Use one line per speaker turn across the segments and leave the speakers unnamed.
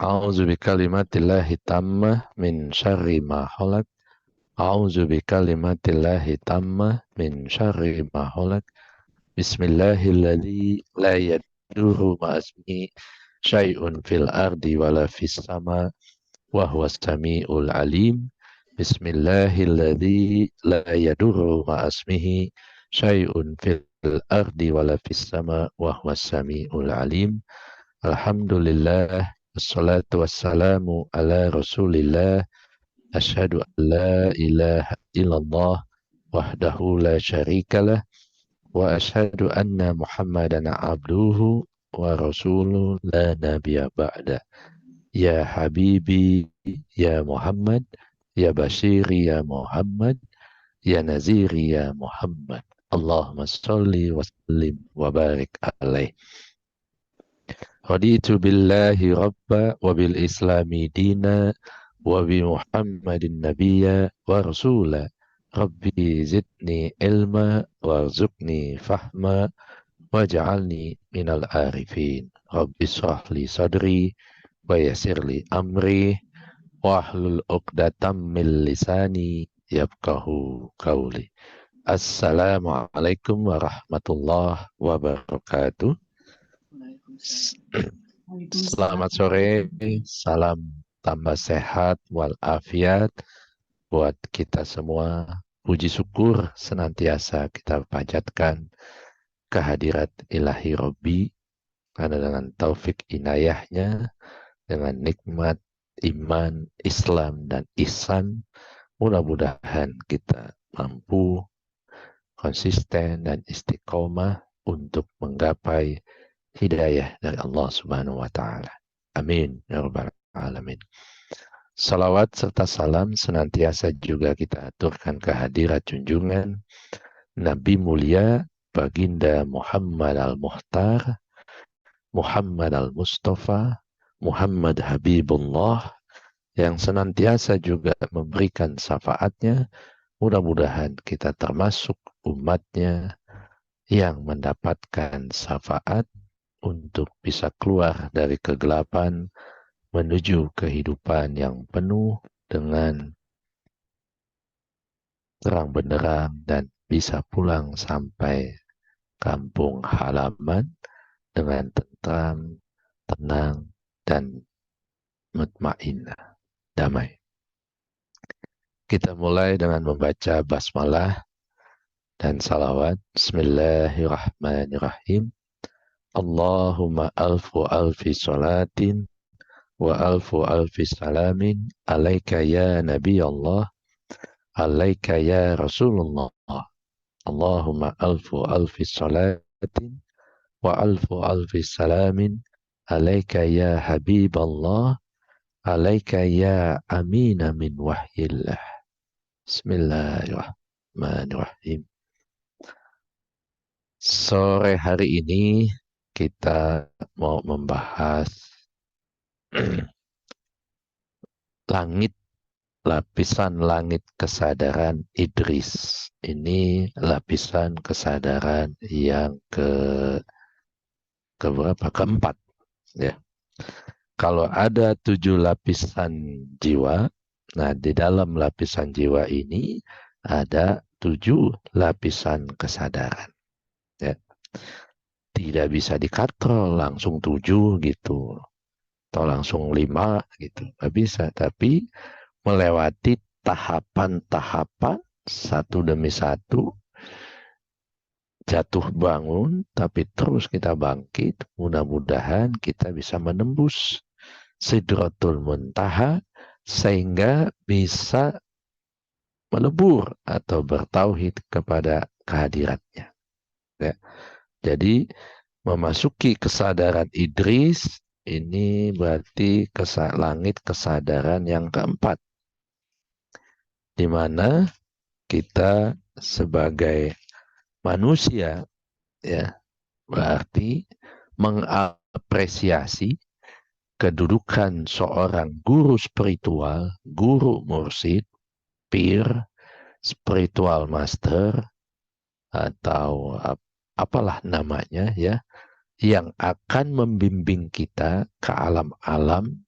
A'udzu bikalimatillahi tammah min syarri ma khalaq. A'udzu bikalimatillahi tammah min syarri ma khalaq. Bismillahilladzi la yadurru ma'asmihi syai'un fil ardi wala fis sama wa huwas samiul alim. Bismillahilladzi la yadurru ma'asmihi syai'un fil ardi wala fis sama wa huwas samiul alim. Alhamdulillah, wassalatu wassalamu ala rasulillah, asyhadu an la ilaha illallah, wahdahu la syarikalah, wa asyhadu anna muhammadan abduhu wa rasuluh la nabiya ba'da. Ya habibi, ya Muhammad, ya bashiri, ya Muhammad, ya naziri, ya Muhammad. Allahumma salli wa sallim wa barik alaih. Raditu billahi rabba wa bil islami dina wa bi muhammadin nabiyya wa rasula. Rabbi zidni ilma warzuqni fahma waj'alni minal arifin. Rabbi shrah li sadri wa yassir li amri wahlul 'uqdatam min lisani yafqahu qawli. Assalamualaikum warahmatullahi wabarakatuh. Selamat sore, salam tambah sehat walafiat buat kita semua. Puji syukur senantiasa kita panjatkan kehadirat ilahi Robbi, karena dengan taufik inayahnya, dengan nikmat iman, Islam, dan ihsan, mudah-mudahan kita mampu konsisten dan istiqomah untuk menggapai hidayah dari Allah Subhanahu wa Ta'ala. Amin ya rabbal alamin. Salawat serta salam senantiasa juga kita aturkan kehadirat junjungan Nabi mulia Baginda Muhammad al-Muhtar, Muhammad al-Mustafa, Muhammad Habibullah, yang senantiasa juga memberikan syafaatnya. Mudah-mudahan kita termasuk umatnya yang mendapatkan syafaat untuk bisa keluar dari kegelapan menuju kehidupan yang penuh dengan terang benderang dan bisa pulang sampai kampung halaman dengan tentram, tenang, dan mutmainnah, damai. Kita mulai dengan membaca basmalah dan salawat. Bismillahirrahmanirrahim. Allahumma alfu alfi salatin wa alfu alfi salamin alaika ya Nabi Allah, alaika ya Rasulullah. Allahumma alfu alfi salatin wa alfu alfi salamin alaika ya Habib Allah, alaika ya amina min wahyillah. Bismillahirrahmanirrahim. Sore hari ini kita mau membahas lapisan langit kesadaran Idris. Ini lapisan kesadaran yang keberapa? Keempat. Ya. Kalau ada 7 lapisan jiwa, nah di dalam lapisan jiwa ini ada 7 lapisan kesadaran. Ya. Tidak bisa dikatrol langsung 7 gitu, atau langsung 5 gitu, nggak bisa. Tapi melewati tahapan-tahapan satu demi satu, jatuh bangun, tapi terus kita bangkit. Mudah-mudahan kita bisa menembus Sidratul Muntaha sehingga bisa melebur atau bertauhid kepada kehadiratnya. Ya. Jadi memasuki kesadaran Idris ini berarti langit kesadaran yang keempat, di mana kita sebagai manusia ya berarti mengapresiasi kedudukan seorang guru spiritual, guru mursyid, peer, spiritual master, atau apalah namanya ya, yang akan membimbing kita ke alam-alam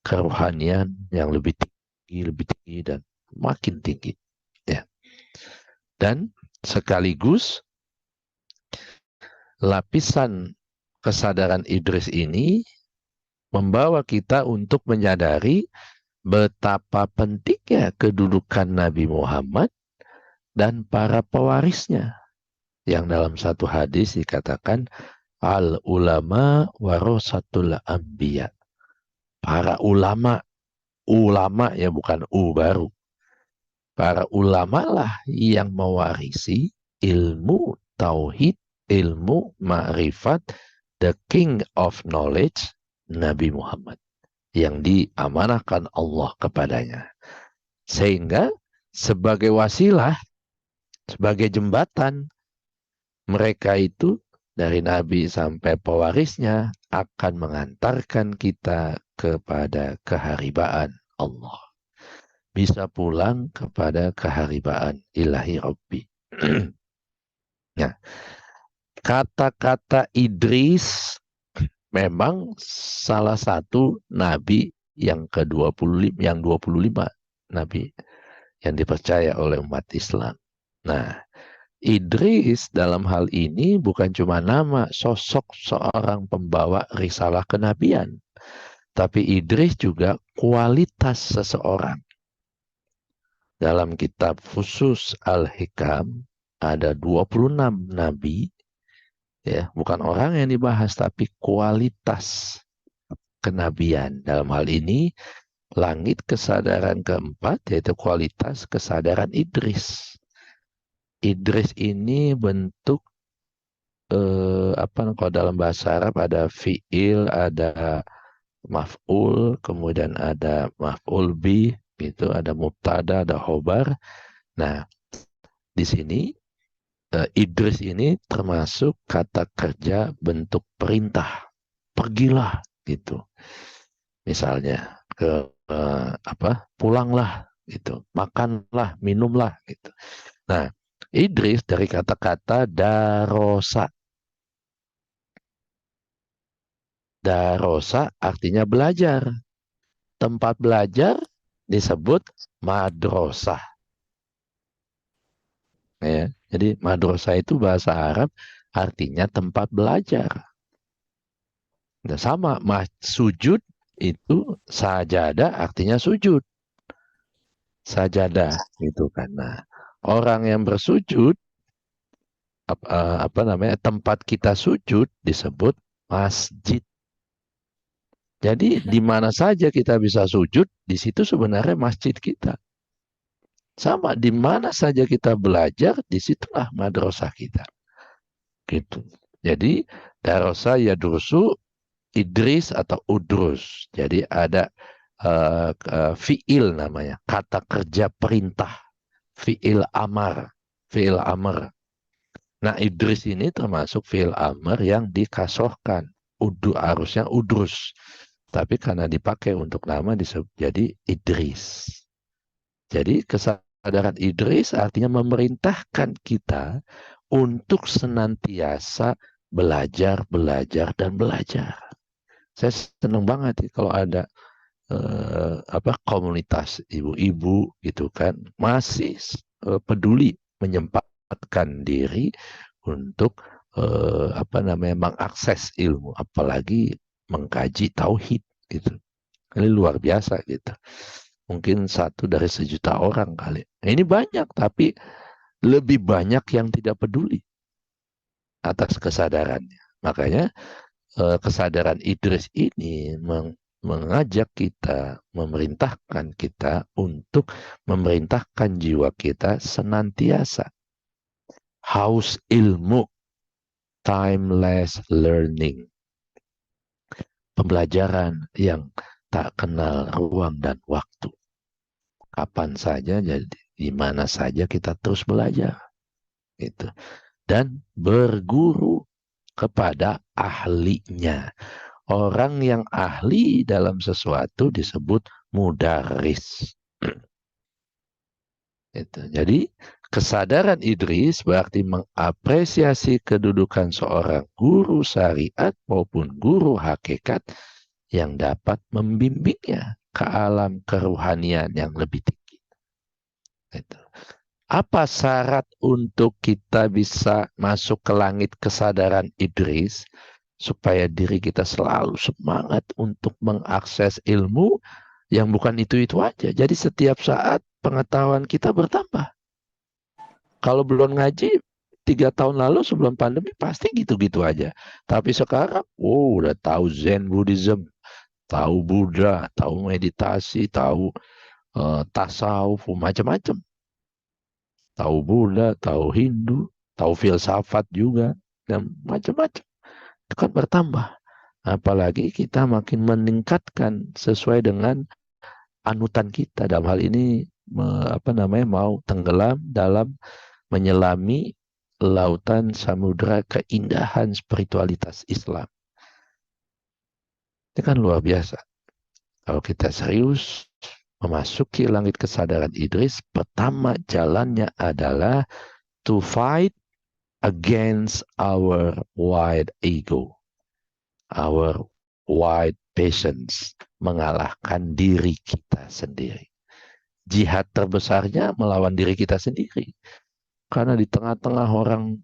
kerohanian yang lebih tinggi dan makin tinggi. Ya. Dan sekaligus lapisan kesadaran Idris ini membawa kita untuk menyadari betapa pentingnya kedudukan Nabi Muhammad dan para pewarisnya. Yang dalam satu hadis dikatakan, al ulama warasatul anbiya. Para ulama, ulama ya bukan baru. Para ulama lah yang mewarisi ilmu tauhid, ilmu ma'rifat, the king of knowledge, Nabi Muhammad, yang diamanahkan Allah kepadanya. Sehingga sebagai wasilah, sebagai jembatan, mereka itu dari Nabi sampai pewarisnya akan mengantarkan kita kepada keharibaan Allah. Bisa pulang kepada keharibaan ilahi Rabbi. Nah, kata-kata Idris memang salah satu nabi yang ke-25, yang 25 nabi yang dipercaya oleh umat Islam. Nah, Idris dalam hal ini bukan cuma nama sosok seorang pembawa risalah kenabian, tapi Idris juga kualitas seseorang. Dalam kitab khusus Al-Hikam ada 26 nabi, ya, bukan orang yang dibahas tapi kualitas kenabian. Dalam hal ini langit kesadaran keempat yaitu kualitas kesadaran Idris. Idris ini bentuk kalau dalam bahasa Arab ada fi'il, ada maf'ul, kemudian ada maf'ul bi, gitu, ada mubtada, ada khobar. Nah, di sini Idris ini termasuk kata kerja bentuk perintah. Pergilah, gitu. Misalnya ke pulanglah, gitu. Makanlah, minumlah, gitu. Nah, Idris dari kata-kata darosa. Darosa artinya belajar. Tempat belajar disebut madrasah. Ya, jadi madrasah itu bahasa Arab artinya tempat belajar. Nah, sama, sujud itu sajadah artinya sujud. Sajadah gitu kan. Nah, orang yang bersujud tempat kita sujud disebut masjid. Jadi di mana saja kita bisa sujud, di situ sebenarnya masjid kita. Sama, di mana saja kita belajar, disitulah madrasah kita. Gitu. Jadi darosa yadrusu Idris atau udrus. Jadi ada fi'il namanya, kata kerja perintah, fi'il amar, fi'il amar. Nah, Idris ini termasuk fi'il amar yang dikasohkan. Harusnya udrus. Tapi karena dipakai untuk nama disebut jadi Idris. Jadi kesadaran Idris artinya memerintahkan kita untuk senantiasa belajar, belajar, dan belajar. Saya senang banget kalau ada komunitas ibu-ibu gitu kan masih peduli menyempatkan diri untuk mengakses ilmu, apalagi mengkaji tauhid gitu. Ini luar biasa gitu. Mungkin 1 dari 1.000.000 orang kali. Nah, ini banyak, tapi lebih banyak yang tidak peduli atas kesadarannya. Makanya kesadaran Idris ini mengajak kita, memerintahkan kita untuk memerintahkan jiwa kita senantiasa haus ilmu, timeless learning, pembelajaran yang tak kenal ruang dan waktu. Kapan saja, jadi di mana saja kita terus belajar, gitu. Dan berguru kepada ahlinya. Orang yang ahli dalam sesuatu disebut mudaris. Jadi kesadaran Idris berarti mengapresiasi kedudukan seorang guru syariat maupun guru hakikat yang dapat membimbingnya ke alam keruhanian yang lebih tinggi. Itu. Apa syarat untuk kita bisa masuk ke langit kesadaran Idris supaya diri kita selalu semangat untuk mengakses ilmu yang bukan itu-itu aja. Jadi setiap saat pengetahuan kita bertambah. Kalau belum ngaji 3 tahun lalu sebelum pandemi pasti gitu-gitu aja. Tapi sekarang, udah tahu Zen Buddhism, tahu Buddha, tahu meditasi, tahu tasawuf, macam-macam. Tahu Buddha, tahu Hindu, tahu filsafat juga, dan macam-macam. Itu kan bertambah. Apalagi kita makin meningkatkan sesuai dengan anutan kita. Dalam hal ini mau tenggelam dalam menyelami lautan samudra keindahan spiritualitas Islam. Ini kan luar biasa. Kalau kita serius memasuki langit kesadaran Idris, pertama jalannya adalah to fight against our wide ego, our wide passions, mengalahkan diri kita sendiri. Jihad terbesarnya melawan diri kita sendiri. Karena di tengah-tengah orang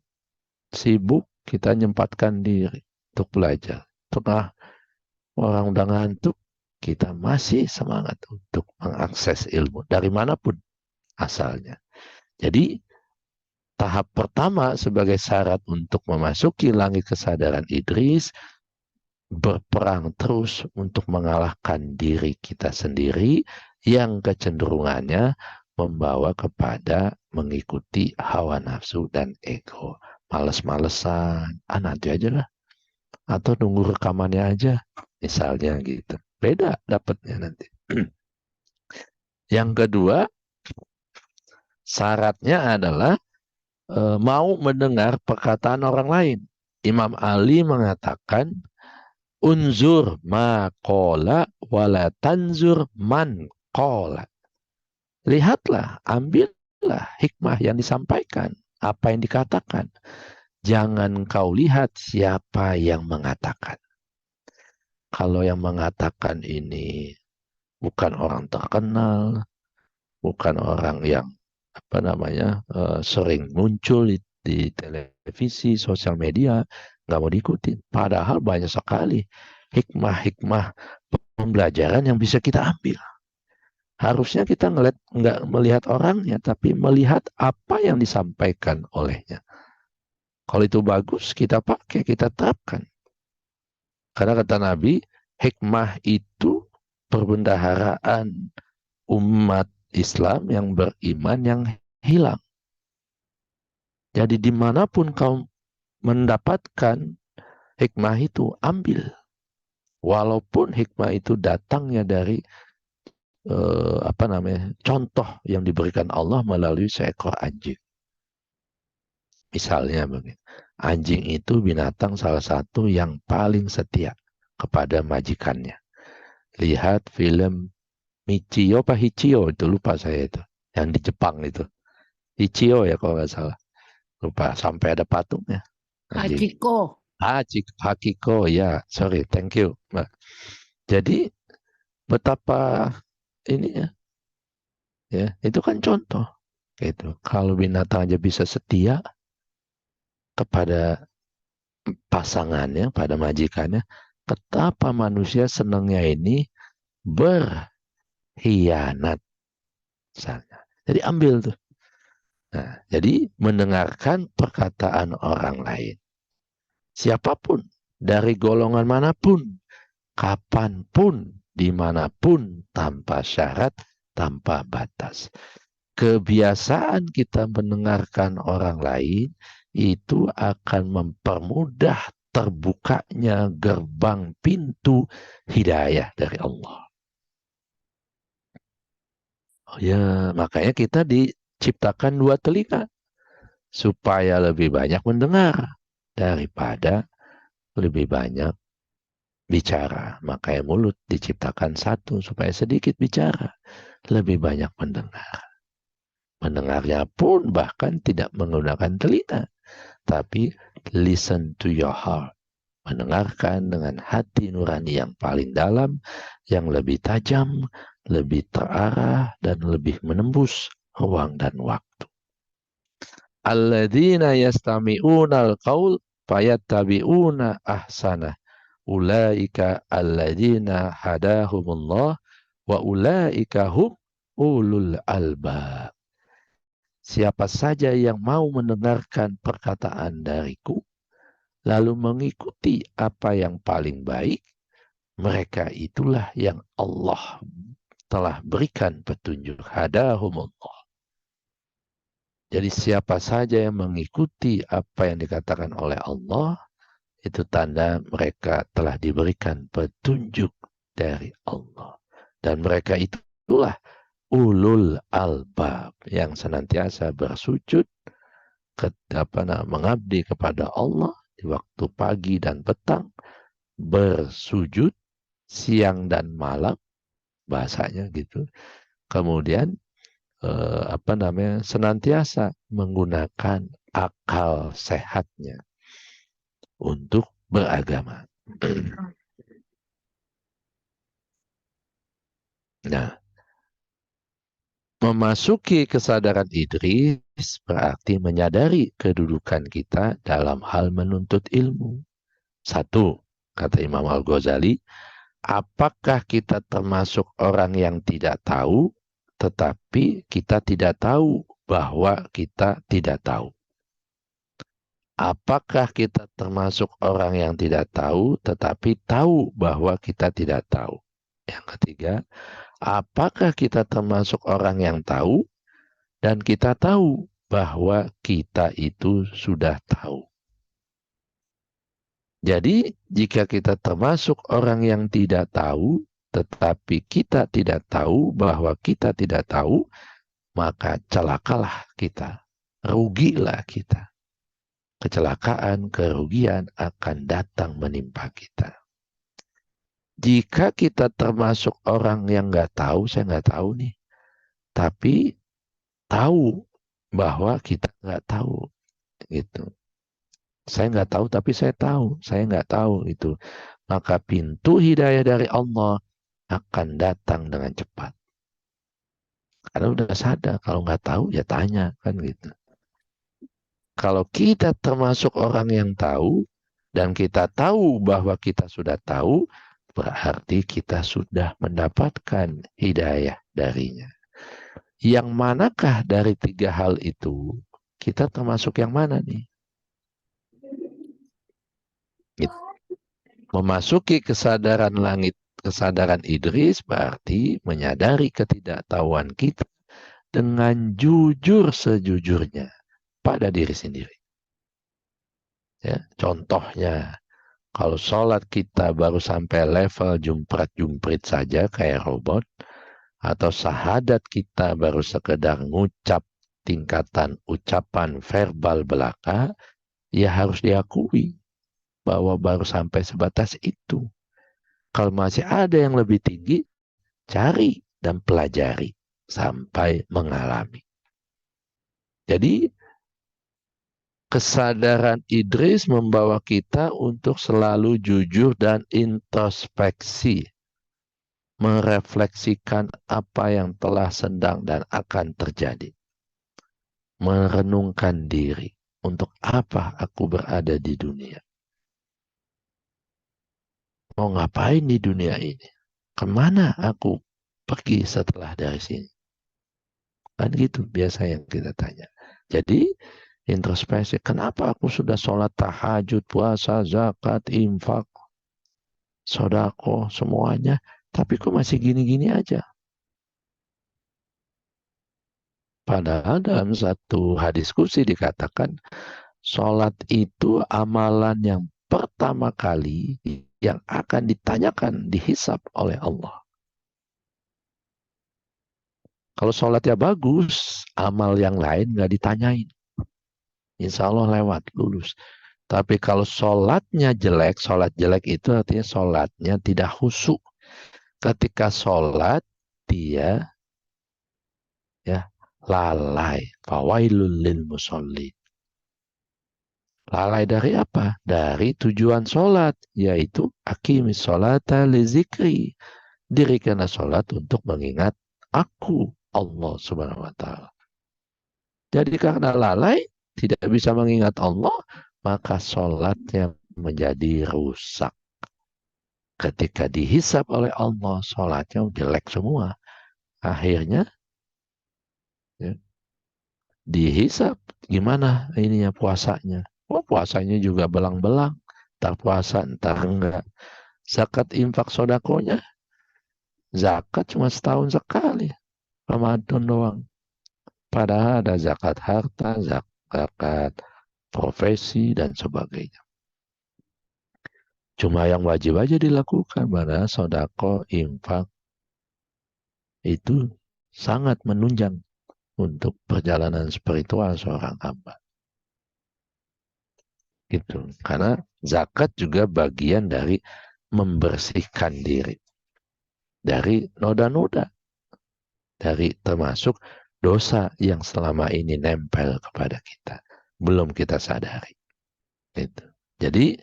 sibuk, kita nyempatkan diri untuk belajar. Tengah orang udah ngantuk, kita masih semangat untuk mengakses ilmu dari manapun asalnya. Jadi tahap pertama sebagai syarat untuk memasuki langit kesadaran Idris, berperang terus untuk mengalahkan diri kita sendiri yang kecenderungannya membawa kepada mengikuti hawa nafsu dan ego. Males-malesan, nanti aja lah. Atau nunggu rekamannya aja, misalnya gitu. Beda dapatnya nanti. Yang kedua, syaratnya adalah mau mendengar perkataan orang lain. Imam Ali mengatakan, unzur ma qala wala tanzur man qala. Lihatlah, ambillah hikmah yang disampaikan, apa yang dikatakan. Jangan kau lihat siapa yang mengatakan. Kalau yang mengatakan ini bukan orang terkenal, bukan orang yang sering muncul di televisi, sosial media, nggak mau diikuti. Padahal banyak sekali hikmah-hikmah pembelajaran yang bisa kita ambil. Harusnya kita nggak melihat orangnya, tapi melihat apa yang disampaikan olehnya. Kalau itu bagus, kita pakai, kita terapkan. Karena kata Nabi, hikmah itu perbendaharaan umat Islam yang beriman yang hilang. Jadi dimanapun kau mendapatkan hikmah itu, ambil. Walaupun hikmah itu datangnya dari contoh yang diberikan Allah melalui seekor anjing. Misalnya begini, anjing itu binatang salah satu yang paling setia kepada majikannya. Lihat film Michio apa Hichio, itu lupa saya itu. Yang di Jepang itu. Hichio ya kalau nggak salah. Lupa, sampai ada patungnya.
Hachiko.
Hakiko, ya. Sorry, thank you, Mbak. Jadi, betapa ini ya, itu kan contoh. Gitu. Kalau binatang aja bisa setia kepada pasangannya, pada majikannya, betapa manusia senangnya ini berkhianat. Misalnya. Jadi ambil tuh. Nah, jadi mendengarkan perkataan orang lain. Siapapun, dari golongan manapun, kapanpun, dimanapun, tanpa syarat, tanpa batas. Kebiasaan kita mendengarkan orang lain itu akan mempermudah terbukanya gerbang pintu hidayah dari Allah. Oh ya, makanya kita diciptakan 2 telinga supaya lebih banyak mendengar daripada lebih banyak bicara. Makanya mulut diciptakan 1 supaya sedikit bicara, lebih banyak mendengar. Mendengarnya pun bahkan tidak menggunakan telinga, tapi listen to your heart. mendengarkan dengan hati nurani yang paling dalam, yang lebih tajam, lebih terarah, dan lebih menembus ruang dan waktu. Alladzina yastami'unal qaul fayattabi'una ahsanah. Ulaika alladzina hadahumullah wa ulaika hum ulul albab. Siapa saja yang mau mendengarkan perkataan dariku, lalu mengikuti apa yang paling baik, mereka itulah yang Allah telah berikan petunjuk. Hadahumullah. Jadi siapa saja yang mengikuti apa yang dikatakan oleh Allah, itu tanda mereka telah diberikan petunjuk dari Allah. Dan mereka itulah ulul albab yang senantiasa bersujud mengabdi kepada Allah di waktu pagi dan petang, bersujud siang dan malam, bahasanya gitu. Kemudian senantiasa menggunakan akal sehatnya untuk beragama. Nah, memasuki kesadaran Idris berarti menyadari kedudukan kita dalam hal menuntut ilmu. Satu, kata Imam Al-Ghazali, apakah kita termasuk orang yang tidak tahu, tetapi kita tidak tahu bahwa kita tidak tahu? Apakah kita termasuk orang yang tidak tahu, tetapi tahu bahwa kita tidak tahu? Yang ketiga, apakah kita termasuk orang yang tahu, dan kita tahu bahwa kita itu sudah tahu? Jadi, jika kita termasuk orang yang tidak tahu, tetapi kita tidak tahu bahwa kita tidak tahu, maka celakalah kita, rugilah kita. Kecelakaan, kerugian akan datang menimpa kita. Jika kita termasuk orang yang nggak tahu, saya nggak tahu nih, tapi tahu bahwa kita nggak tahu, gitu. Saya nggak tahu, tapi saya tahu, saya nggak tahu itu. Maka pintu hidayah dari Allah akan datang dengan cepat. Karena udah sadar, kalau nggak tahu ya tanya, kan gitu. Kalau kita termasuk orang yang tahu, dan kita tahu bahwa kita sudah tahu, berarti kita sudah mendapatkan hidayah darinya. Yang manakah dari tiga hal itu, kita termasuk yang mana nih? Memasuki kesadaran langit, kesadaran Idris berarti menyadari ketidaktahuan kita dengan jujur sejujurnya pada diri sendiri. Ya, contohnya, kalau sholat kita baru sampai level jumprit-jumprit saja kayak robot, atau syahadat kita baru sekedar ngucap tingkatan ucapan verbal belaka, ya harus diakui bahwa baru sampai sebatas itu. Kalau masih ada yang lebih tinggi, cari dan pelajari sampai mengalami. Jadi, kesadaran Idris membawa kita untuk selalu jujur dan introspeksi, merefleksikan apa yang telah sedang dan akan terjadi, merenungkan diri, untuk apa aku berada di dunia, mau ngapain di dunia ini, kemana aku pergi setelah dari sini, kan gitu biasa yang kita tanya. Jadi introspeksi, kenapa aku sudah sholat tahajud, puasa, zakat, infak, sodako, semuanya, tapi kok masih gini-gini aja? Padahal dalam satu hadis qudsi dikatakan, sholat itu amalan yang pertama kali yang akan ditanyakan, dihisap oleh Allah. Kalau sholatnya bagus, amal yang lain nggak ditanyain. Insya Allah lewat, lulus. Tapi kalau sholatnya jelek, sholat jelek itu artinya sholatnya tidak khusyuk. Ketika sholat, dia ya lalai. Fawailul lil musholli. Lalai dari apa? Dari tujuan sholat, yaitu aqimis sholata li zikri. Dirikanlah sholat untuk mengingat aku, Allah Subhanahu wa Ta'ala. Jadi karena lalai, tidak bisa mengingat Allah, maka sholatnya menjadi rusak. Ketika dihisap oleh Allah, sholatnya jelek semua. Akhirnya ya, dihisap, gimana ininya puasanya? Oh, puasanya juga belang-belang. Ntar puasa, ntar enggak. Zakat infak sodakonya, zakat cuma setahun sekali. Ramadan doang. Padahal ada zakat harta, zakat profesi, dan sebagainya. Cuma yang wajib aja dilakukan. Padahal sodako, infak, itu sangat menunjang untuk perjalanan spiritual seorang hamba. Gitu. Karena zakat juga bagian dari membersihkan diri dari noda-noda, dari termasuk dosa yang selama ini nempel kepada kita, belum kita sadari. Gitu. Jadi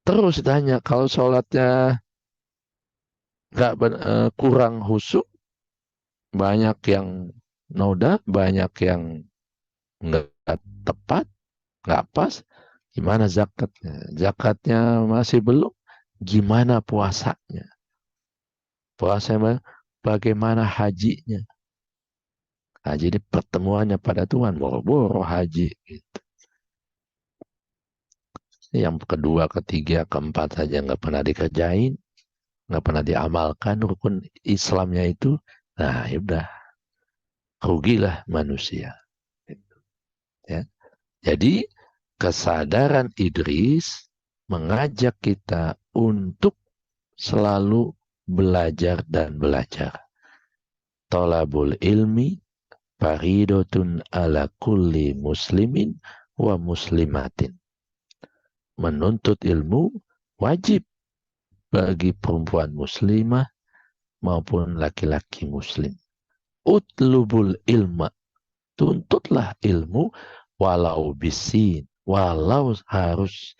terus ditanya, kalau sholatnya nggak kurang khusyuk, banyak yang noda, banyak yang nggak tepat, nggak pas, gimana zakatnya? Zakatnya masih belum, gimana puasanya? Puasanya bagaimana hajinya? Haji ini pertemuannya pada Tuhan, boro-boro haji. Gitu. Yang kedua, ketiga, keempat saja nggak pernah dikerjain, nggak pernah diamalkan rukun Islamnya itu. Nah, ya udah, rugilah manusia. Gitu, ya. Jadi kesadaran Idris mengajak kita untuk selalu belajar dan belajar. Tolabul ilmi faridotun ala kulli muslimin wa muslimatin. Menuntut ilmu wajib bagi perempuan muslimah maupun laki-laki muslim. Utlubul ilma. Tuntutlah ilmu walau bisin. Walau harus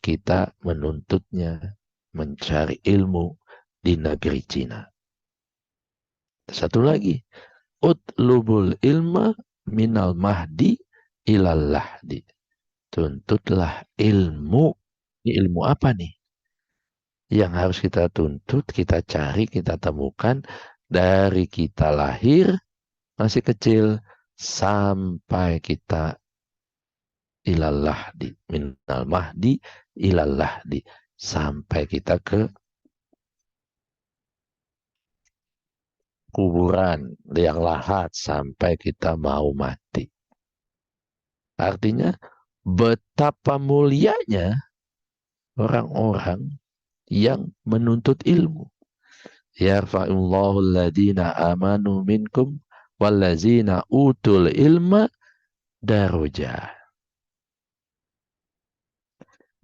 kita menuntutnya, mencari ilmu di negeri Cina. Satu lagi. Utlubul ilma minal mahdi ilal lahdi. Tuntutlah ilmu. Ini ilmu apa nih? Yang harus kita tuntut, kita cari, kita temukan dari kita lahir masih kecil sampai kita ilal lahdi, minal mahdi ilal lahdi, sampai kita ke kuburan yang lahat, sampai kita mau mati. Artinya betapa mulianya orang-orang yang menuntut ilmu. Yarfa'illahu alladhina amanu minkum wallazina utul ilma darajah.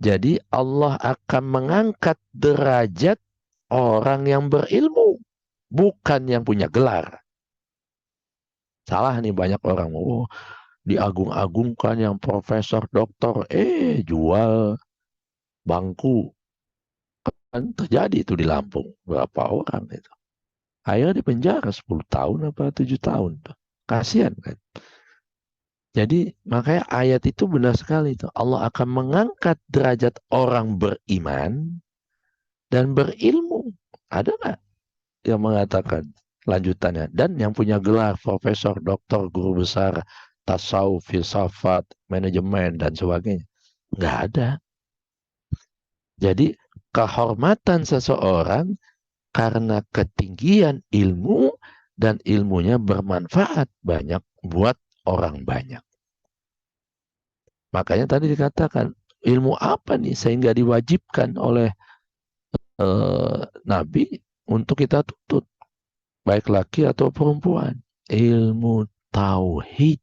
Jadi Allah akan mengangkat derajat orang yang berilmu, bukan yang punya gelar. Salah nih banyak orang, oh diagung-agungkan yang profesor, doktor, jual bangku. Kan terjadi itu di Lampung. Berapa orang itu. Akhirnya di penjara 10 tahun apa 7 tahun. Kasihan kan. Jadi makanya ayat itu benar sekali. Itu. Allah akan mengangkat derajat orang beriman dan berilmu. Ada nggak yang mengatakan lanjutannya? Dan yang punya gelar profesor, doktor, guru besar, tasawuf, filsafat, manajemen, dan sebagainya. Nggak ada. Jadi kehormatan seseorang karena ketinggian ilmu dan ilmunya bermanfaat banyak buat orang banyak. Makanya tadi dikatakan ilmu apa nih sehingga diwajibkan oleh Nabi untuk kita tuntut, baik laki atau perempuan. Ilmu tauhid.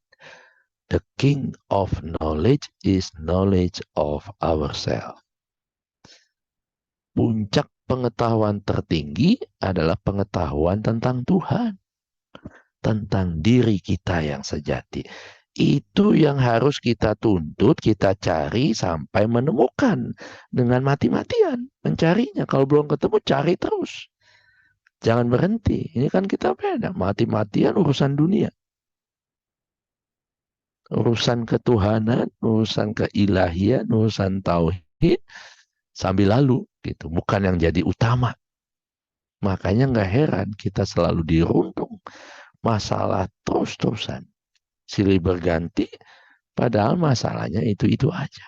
The king of knowledge is knowledge of ourselves. Puncak pengetahuan tertinggi adalah pengetahuan tentang Tuhan. Tentang diri kita yang sejati. Itu yang harus kita tuntut, kita cari sampai menemukan dengan mati-matian mencarinya. Kalau belum ketemu, cari terus. Jangan berhenti. Ini kan kita beda. Mati-matian urusan dunia. Urusan ketuhanan, urusan keilahian, urusan tauhid, sambil lalu. Gitu. Bukan yang jadi utama. Makanya nggak heran kita selalu dirundung masalah terus-terusan. Silih berganti, padahal masalahnya itu-itu aja.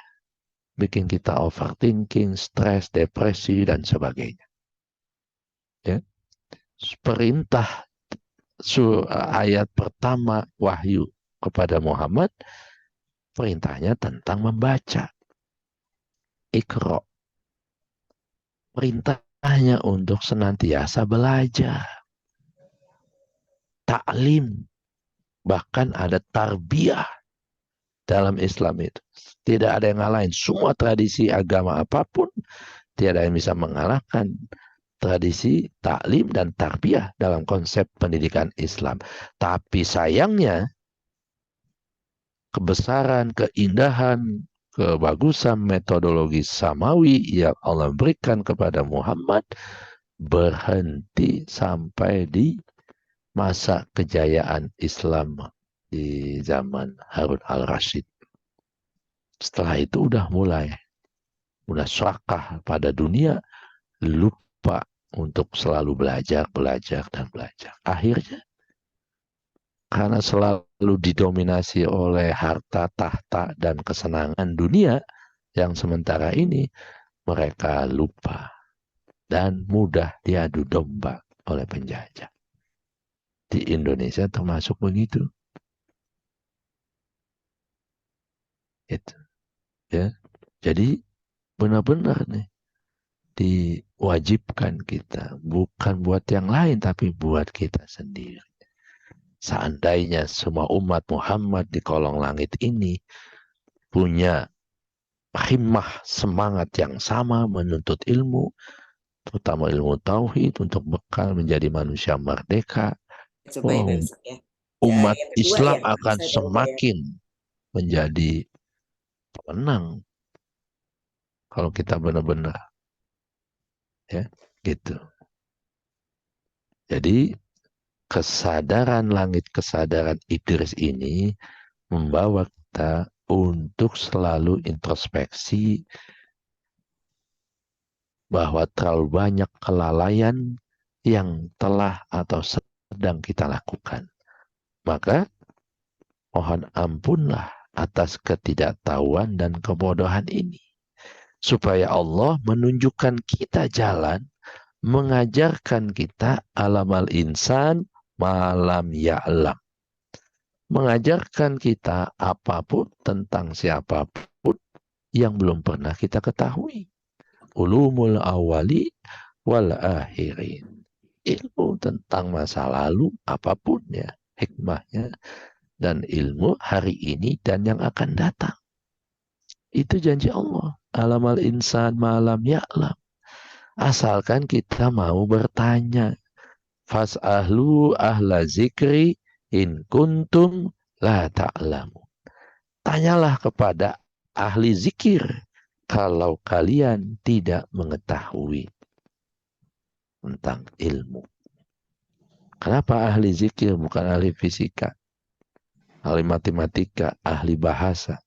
Bikin kita overthinking, stres, depresi, dan sebagainya. Ya. Perintah ayat pertama wahyu kepada Muhammad, perintahnya tentang membaca. Iqra. Perintahnya untuk senantiasa belajar. Ta'lim. Bahkan ada tarbiyah dalam Islam itu. Tidak ada yang ngalahin. Semua tradisi agama apapun, tiada yang bisa mengalahkan tradisi taklim dan tarbiyah dalam konsep pendidikan Islam. Tapi sayangnya, kebesaran, keindahan, kebagusan metodologi samawi yang Allah berikan kepada Muhammad berhenti sampai di masa kejayaan Islam di zaman Harun al-Rashid. Setelah itu udah mulai serakah pada dunia, lupa untuk selalu belajar, dan belajar. Akhirnya, karena selalu didominasi oleh harta, tahta, dan kesenangan dunia, yang sementara ini mereka lupa dan mudah diadu domba oleh penjajah. Di Indonesia termasuk begitu. Itu, ya. Jadi benar-benar nih diwajibkan kita, bukan buat yang lain, tapi buat kita sendiri. Seandainya semua umat Muhammad di kolong langit ini punya himmah, semangat yang sama menuntut ilmu, terutama ilmu tauhid untuk bekal menjadi manusia merdeka,
Coba ya, ya.
Umat
yang kedua
Islam
ya,
akan semakin menjadi pemenang kalau kita benar-benar, ya, gitu. Jadi kesadaran langit, kesadaran Idris ini membawa kita untuk selalu introspeksi bahwa terlalu banyak kelalaian yang telah atau sedang kita lakukan. Maka mohon ampunlah atas ketidaktahuan dan kebodohan ini. Supaya Allah menunjukkan kita jalan, mengajarkan kita alamal insan malam ya'lam. Mengajarkan kita apapun tentang siapapun yang belum pernah kita ketahui. Ulumul awali wal akhirin. Ilmu tentang masa lalu, apapun ya, hikmahnya, dan ilmu hari ini dan yang akan datang. Itu janji Allah. Alamal insan malam ya'lam. Asalkan kita mau bertanya. Fas'ahlu ahla zikri in kuntum la ta'lamu. Tanyalah kepada ahli zikir kalau kalian tidak mengetahui tentang ilmu. Kenapa ahli zikir bukan ahli fisika, ahli matematika, ahli bahasa,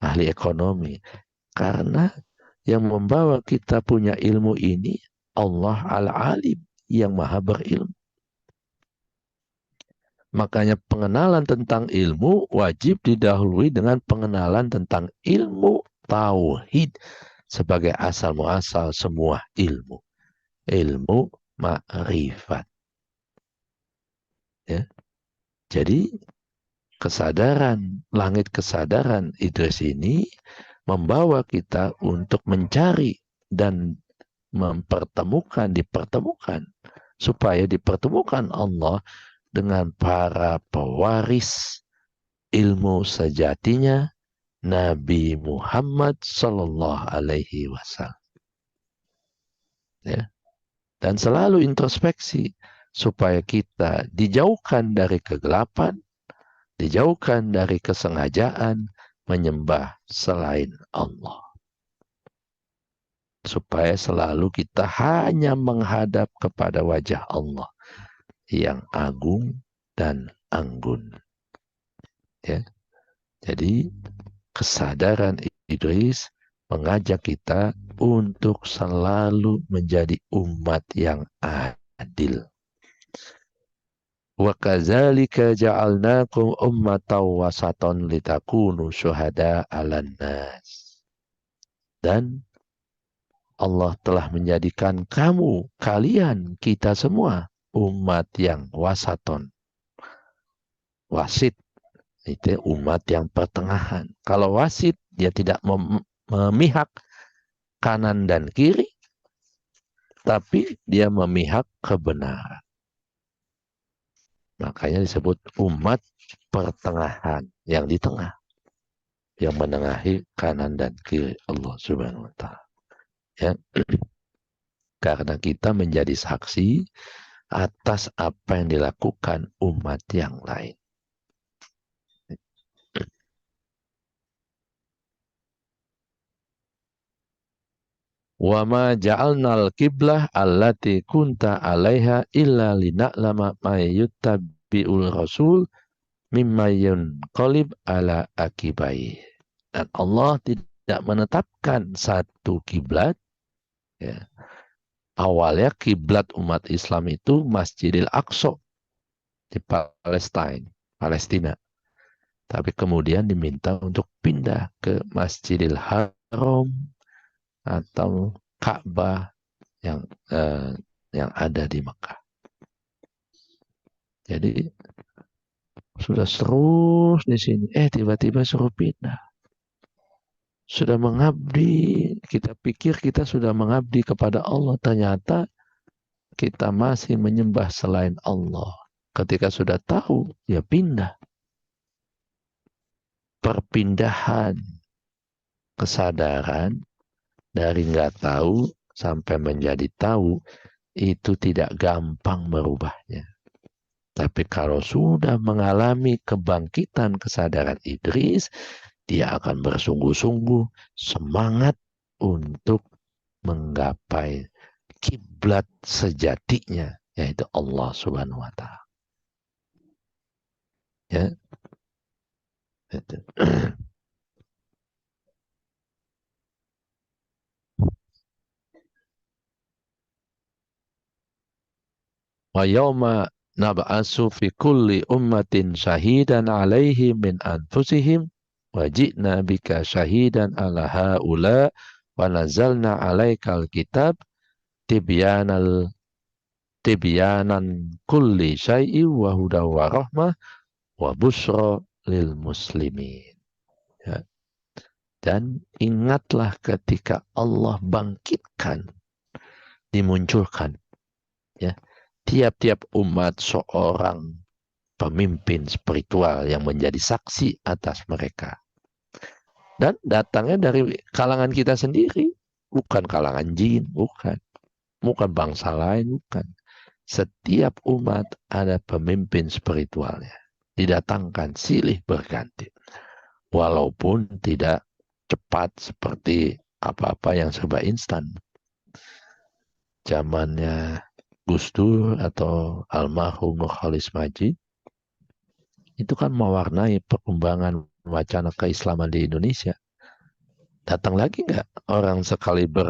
ahli ekonomi? Karena yang membawa kita punya ilmu ini Allah al-alim yang maha berilmu. Makanya pengenalan tentang ilmu wajib didahului dengan pengenalan tentang ilmu tauhid sebagai asal muasal semua ilmu. Ilmu ma'rifat. Ya. Jadi kesadaran, langit kesadaran Idris ini membawa kita untuk mencari dan dipertemukan supaya dipertemukan Allah dengan para pewaris ilmu sejatinya Nabi Muhammad Sallallahu Alaihi Wasallam. Ya. Dan selalu introspeksi supaya kita dijauhkan dari kegelapan, dijauhkan dari kesengajaan menyembah selain Allah. Supaya selalu kita hanya menghadap kepada wajah Allah yang agung dan anggun. Ya. Jadi kesadaran Idris mengajak kita untuk selalu menjadi umat yang adil. Wa kadzalika ja'alnakum ummatan wasatan litakunu syuhada 'alan nas. Dan Allah telah menjadikan kalian, kita semua umat yang wasaton. Wasit itu umat yang pertengahan. Kalau wasit dia tidak memihak kanan dan kiri, tapi dia memihak kebenaran. Makanya disebut umat pertengahan, yang di tengah, yang menengahi kanan dan kiri Allah Subhanahu wa taala. Ya. Karena kita menjadi saksi atas apa yang dilakukan umat yang lain. Wa ma ja'alnal qiblah allati kunta 'alaiha illa lina'lama may yuttabi'ul rasul mimma yanqalib ala akibai. Dan Allah tidak menetapkan satu kiblat. Ya. Awalnya kiblat umat Islam itu Masjidil Aqsa di Palestina. Tapi kemudian diminta untuk pindah ke Masjidil Haram atau Ka'bah yang ada di Mekah. Jadi sudah terus di sini, tiba-tiba suruh pindah. Sudah mengabdi, kita pikir kita sudah mengabdi kepada Allah, ternyata kita masih menyembah selain Allah. Ketika sudah tahu, ya pindah. Perpindahan kesadaran dari nggak tahu sampai menjadi tahu itu tidak gampang merubahnya. Tapi kalau sudah mengalami kebangkitan kesadaran Idris, dia akan bersungguh-sungguh semangat untuk menggapai kiblat sejatinya, yaitu Allah Subhanahu wa taala. Ya. Itu. Wa yauma nab'asu fi kulli ummatin syahidan 'alaihim min anfusihim wa ji'na bika syahidan 'ala haula wa nazzalna 'alaikal kitab tibyanan kulli syai'in wa hudaw wa rahmah wa busyra lil muslimin. Ya. Dan ingatlah ketika Allah bangkitkan, dimunculkan, ya, tiap-tiap umat seorang pemimpin spiritual yang menjadi saksi atas mereka. Dan datangnya dari kalangan kita sendiri, bukan kalangan jin, bukan bangsa lain, bukan. Setiap umat ada pemimpin spiritualnya, didatangkan silih berganti, walaupun tidak cepat seperti apa-apa yang serba instan. Zamannya Gus Dur atau almarhum Khalis Majid itu kan mewarnai perkembangan wacana keislaman di Indonesia. Datang lagi nggak orang sekaliber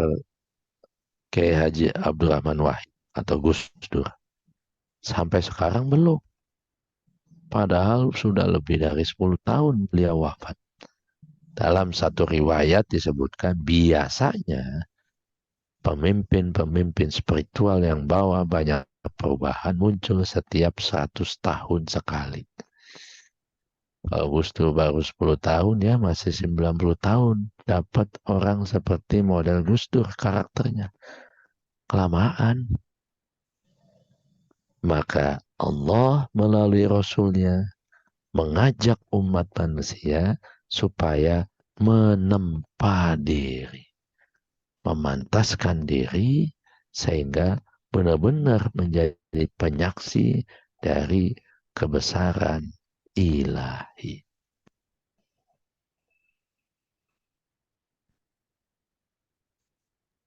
kayak Haji Abdurrahman Wahid atau Gus Dur? Sampai sekarang belum. Padahal sudah lebih dari 10 tahun beliau wafat. Dalam satu riwayat disebutkan biasanya pemimpin-pemimpin spiritual yang bawa banyak perubahan muncul setiap 100 tahun sekali. Kalau Gus Dur baru 10 tahun, ya masih 90 tahun. Dapat orang seperti model Gus Dur karakternya. Kelamaan. Maka Allah melalui Rasulnya mengajak umat manusia supaya menempa diri. Memantaskan diri sehingga benar-benar menjadi penyaksi dari kebesaran ilahi.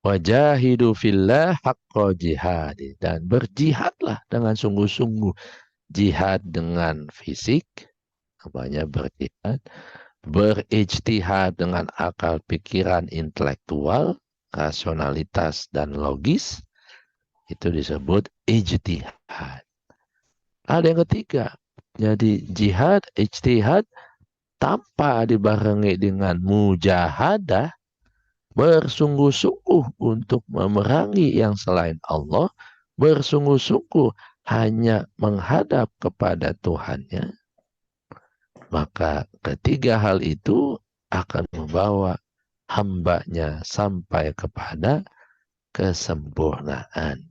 Wajahidu fillah haqqa jihadi. Dan berjihadlah dengan sungguh-sungguh. Jihad dengan fisik, namanya berjihad. Berijtihad dengan akal pikiran intelektual, rasionalitas dan logis. Itu disebut ijtihad. Ada yang ketiga. Jadi jihad, ijtihad tanpa dibarengi dengan mujahadah, bersungguh-sungguh untuk memerangi yang selain Allah, bersungguh-sungguh hanya menghadap kepada Tuhannya, maka ketiga hal itu akan membawa hambanya sampai kepada kesempurnaan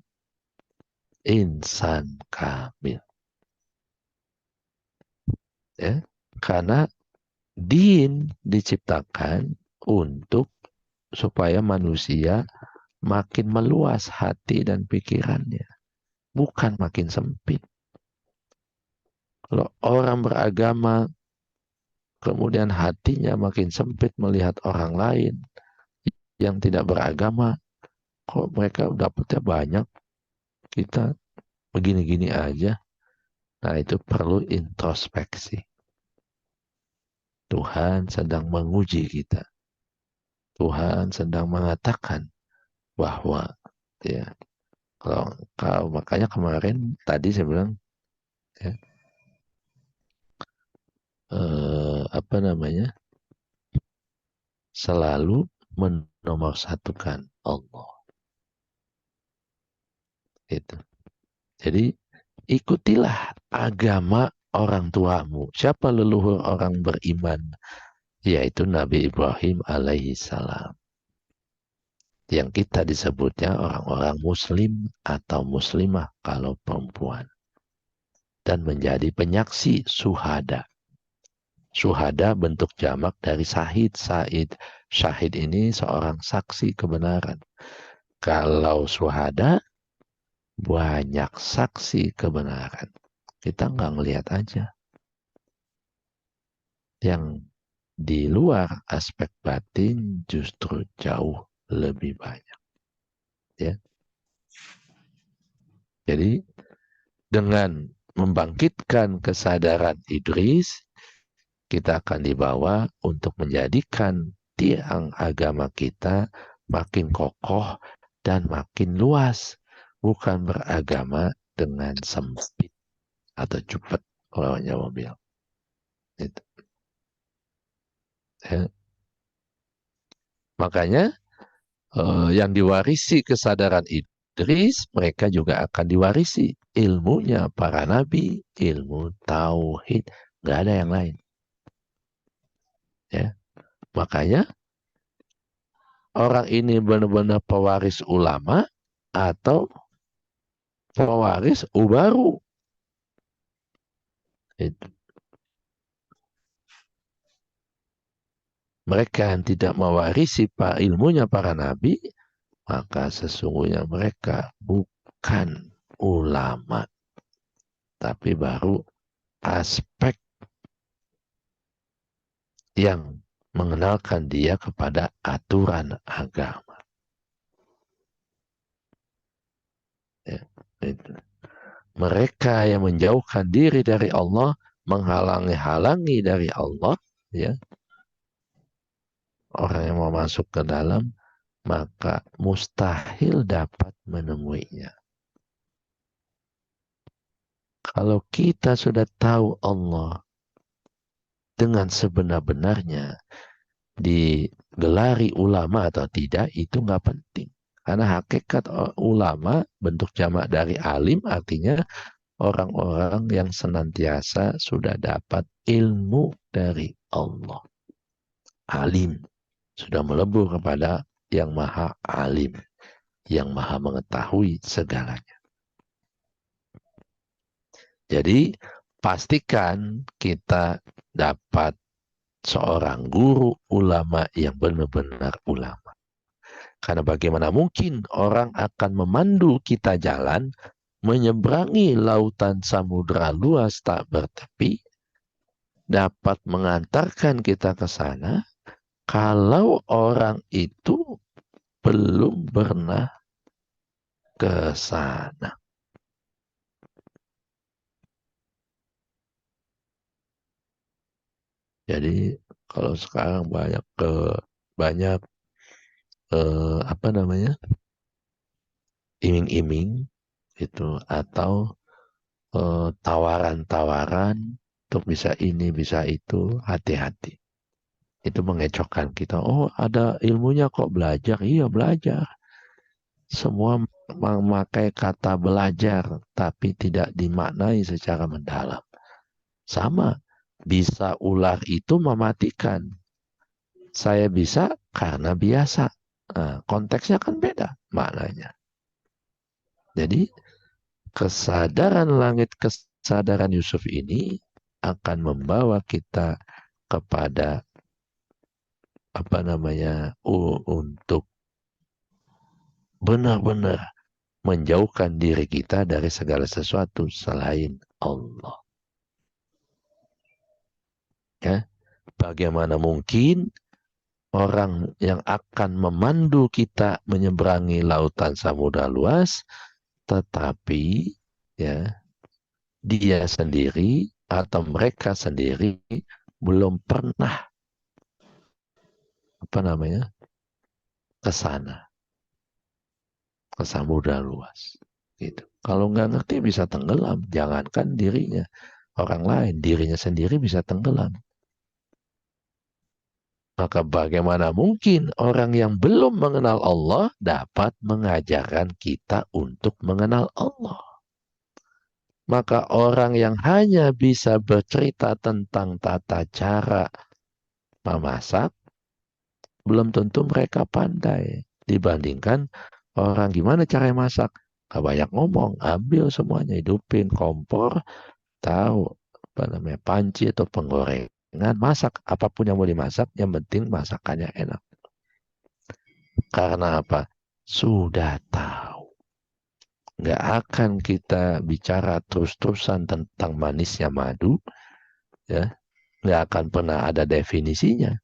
insan kamil. Ya, karena din diciptakan untuk supaya manusia makin meluas hati dan pikirannya, bukan makin sempit. Kalau orang beragama kemudian hatinya makin sempit melihat orang lain yang tidak beragama, kok mereka dapatnya banyak, kita begini-gini aja. Nah, itu perlu introspeksi. Tuhan sedang menguji kita. Tuhan sedang mengatakan bahwa ya, kalau makanya kemarin tadi saya bilang ya, apa namanya, selalu menomorsatukan Allah. Itu. Jadi ikutilah agama orang tuamu. Siapa leluhur orang beriman? Yaitu Nabi Ibrahim alaihi salam. Yang kita disebutnya orang-orang muslim atau muslimah kalau perempuan. Dan menjadi penyaksi syuhada. Syuhada bentuk jamak dari syahid. Syahid ini seorang saksi kebenaran. Kalau syuhada, banyak saksi kebenaran. Kita nggak ngelihat aja. Yang di luar aspek batin justru jauh lebih banyak. Ya. Jadi dengan membangkitkan kesadaran Idris, kita akan dibawa untuk menjadikan tiang agama kita makin kokoh dan makin luas. Bukan beragama dengan sempit atau cepat lawannya mobil. Itu. Ya. Makanya yang diwarisi kesadaran Idris, mereka juga akan diwarisi ilmunya para nabi, ilmu tauhid, nggak ada yang lain. Ya, makanya orang ini benar-benar pewaris ulama atau pewaris ubaru. Itu. Mereka yang tidak mewarisi ilmunya para nabi, maka sesungguhnya mereka bukan ulama, tapi baru aspek yang mengenalkan dia kepada aturan agama. Ya, itu. Mereka yang menjauhkan diri dari Allah, menghalangi-halangi dari Allah, ya, orang yang mau masuk ke dalam, maka mustahil dapat menemuinya. Kalau kita sudah tahu Allah dengan sebenar-benarnya, digelari ulama atau tidak, itu nggak penting. Karena hakikat ulama, bentuk jamak dari alim, artinya orang-orang yang senantiasa sudah dapat ilmu dari Allah. Alim. Sudah melebur kepada yang maha alim. Yang maha mengetahui segalanya. Jadi pastikan kita dapat seorang guru ulama yang benar-benar ulama. Karena bagaimana mungkin orang akan memandu kita jalan menyeberangi lautan samudera luas tak bertepi dapat mengantarkan kita ke sana kalau orang itu belum pernah ke sana. Jadi kalau sekarang banyak apa namanya, iming-iming itu, atau tawaran-tawaran untuk bisa ini bisa itu, hati-hati. Itu mengecohkan kita. Oh, ada ilmunya kok, belajar. Iya, belajar. Semua memakai kata belajar, tapi tidak dimaknai secara mendalam. Sama, bisa ular itu mematikan. Saya bisa karena biasa. Nah, konteksnya kan beda maknanya. Jadi kesadaran langit, kesadaran Yusuf ini akan membawa kita kepada apa namanya, untuk benar-benar menjauhkan diri kita dari segala sesuatu selain Allah. Ya, bagaimana mungkin orang yang akan memandu kita menyeberangi lautan samudra luas, tetapi ya dia sendiri atau mereka sendiri belum pernah apa namanya ke sana, ke samudra luas. Gitu. Kalau nggak ngerti bisa tenggelam, jangankan dirinya, orang lain, dirinya sendiri bisa tenggelam. Maka bagaimana mungkin orang yang belum mengenal Allah dapat mengajarkan kita untuk mengenal Allah? Maka orang yang hanya bisa bercerita tentang tata cara memasak, belum tentu mereka pandai. Dibandingkan orang gimana cara masak. Gak banyak ngomong, ambil semuanya, hidupin kompor, tahu apa namanya, panci atau penggorengan, masak. Apapun yang mau dimasak, yang penting masakannya enak. Karena apa? Sudah tahu. Nggak akan kita bicara terus-terusan tentang manisnya madu, ya. Nggak akan pernah ada definisinya.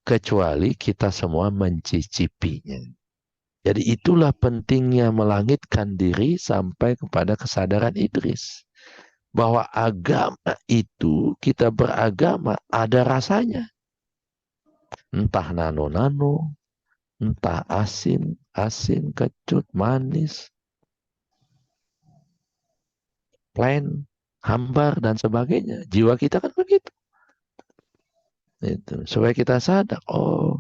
Kecuali kita semua mencicipinya. Jadi itulah pentingnya melangitkan diri sampai kepada kesadaran Idris. Bahwa agama itu, kita beragama, ada rasanya. Entah nano-nano, entah asin, asin, kecut, manis, plain, hambar, dan sebagainya. Jiwa kita kan begitu. Itu. Supaya kita sadar, oh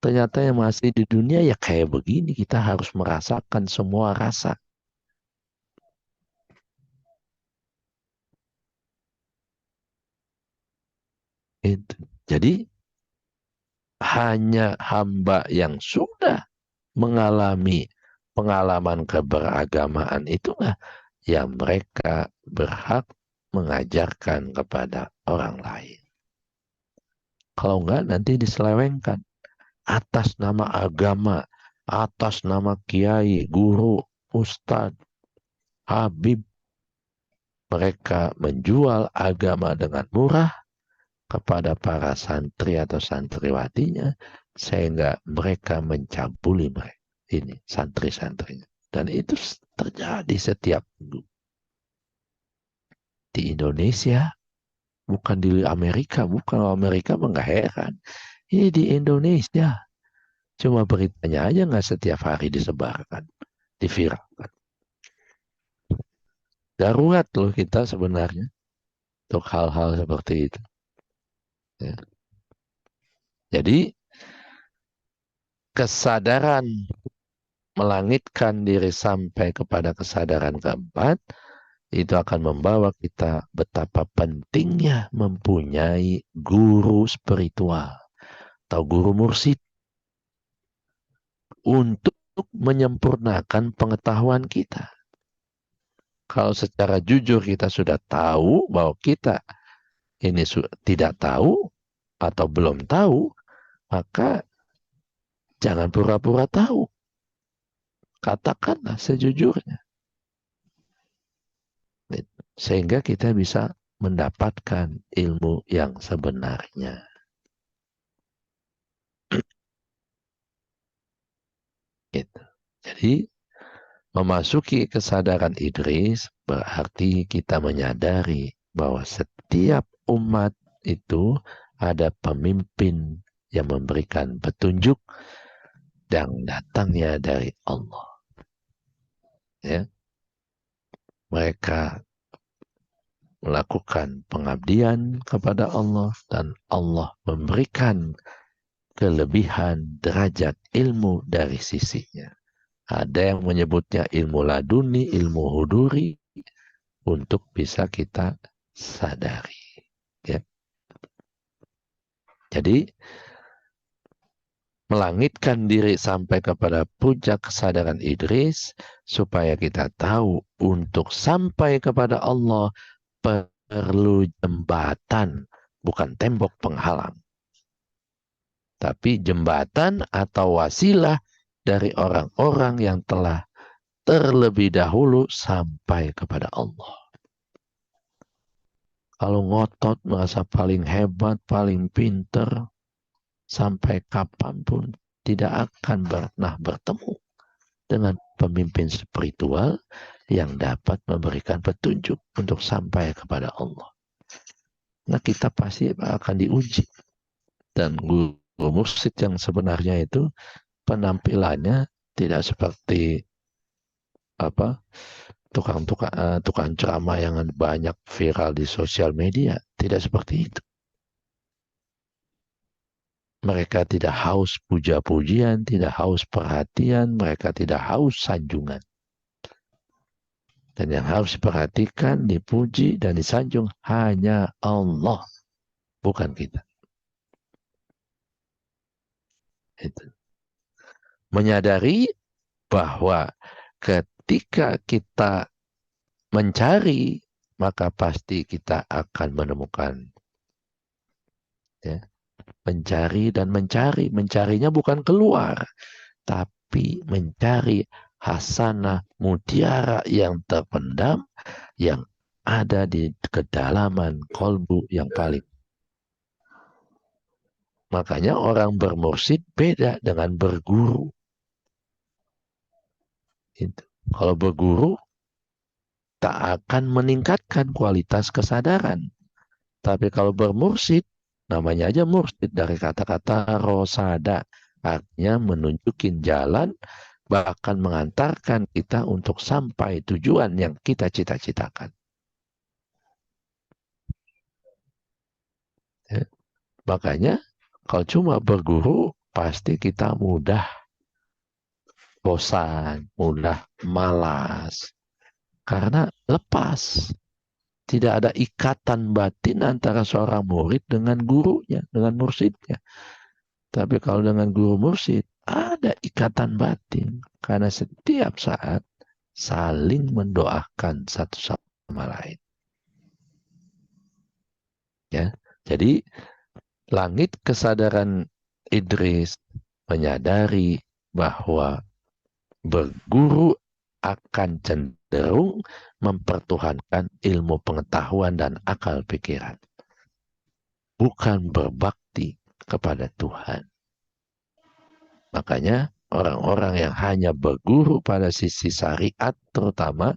ternyata yang masih di dunia ya kayak begini. Kita harus merasakan semua rasa. Itu. Jadi hanya hamba yang sudah mengalami pengalaman keberagamaan itulah yang mereka berhak mengajarkan kepada orang lain. Kalau enggak nanti diselewengkan atas nama agama, atas nama kiai, guru, ustadz, habib. Mereka menjual agama dengan murah kepada para santri atau santriwatinya, sehingga mereka mencabuli mereka ini santri-santrinya. Dan itu terjadi setiap minggu di Indonesia, bukan di Amerika. Bukan Amerika, nggak heran. Ini di Indonesia. Cuma beritanya aja nggak setiap hari disebarkan, diviralkan. Darurat loh kita sebenarnya untuk hal-hal seperti itu. Ya. Jadi kesadaran melangitkan diri sampai kepada kesadaran keempat, itu akan membawa kita betapa pentingnya mempunyai guru spiritual atau guru mursyid untuk menyempurnakan pengetahuan kita. Kalau secara jujur kita sudah tahu bahwa kita ini tidak tahu atau belum tahu, maka jangan pura-pura tahu. Katakanlah sejujurnya. Sehingga kita bisa mendapatkan ilmu yang sebenarnya. Gitu. Jadi memasuki kesadaran Idris berarti kita menyadari bahwa setiap umat itu ada pemimpin yang memberikan petunjuk dan datangnya dari Allah. Ya, mereka melakukan pengabdian kepada Allah dan Allah memberikan kelebihan derajat ilmu dari sisinya. Ada yang menyebutnya ilmu laduni, ilmu huduri untuk bisa kita sadari. Ya. Jadi melangitkan diri sampai kepada puncak kesadaran Idris supaya kita tahu untuk sampai kepada Allah perlu jembatan, bukan tembok penghalang. Tapi jembatan atau wasilah dari orang-orang yang telah terlebih dahulu sampai kepada Allah. Kalau ngotot merasa paling hebat, paling pinter, sampai kapanpun tidak akan pernah bertemu dengan pemimpin spiritual yang dapat memberikan petunjuk untuk sampai kepada Allah. Nah, kita pasti akan diuji. Dan guru mursyid yang sebenarnya itu penampilannya tidak seperti tukang ceramah yang banyak viral di sosial media. Tidak seperti itu. Mereka tidak haus puja-pujian, tidak haus perhatian, mereka tidak haus sanjungan. Dan yang harus diperhatikan, dipuji, dan disanjung hanya Allah, bukan kita. Itu. Menyadari bahwa ketika kita mencari, maka pasti kita akan menemukan. Ya. Mencari dan mencari. Mencarinya bukan keluar, tapi mencari hasanah mutiara yang terpendam, yang ada di kedalaman kolbu yang paling. Makanya orang bermursyid beda dengan berguru. Itu. Kalau berguru, tak akan meningkatkan kualitas kesadaran. Tapi kalau bermursyid, namanya aja mursyid dari kata-kata rosada. Artinya menunjukin jalan, bahkan mengantarkan kita untuk sampai tujuan yang kita cita-citakan. Ya. Makanya kalau cuma berguru, pasti kita mudah bosan, mudah malas. Karena lepas. Tidak ada ikatan batin antara seorang murid dengan gurunya, dengan mursyidnya. Tapi kalau dengan guru mursyid, ada ikatan batin. Karena setiap saat saling mendoakan satu sama lain. Ya, jadi langit kesadaran Idris menyadari bahwa berguru akan cenderung mempertuhankan ilmu pengetahuan dan akal pikiran. Bukan berbakti kepada Tuhan. Makanya orang-orang yang hanya berguru pada sisi syariat terutama,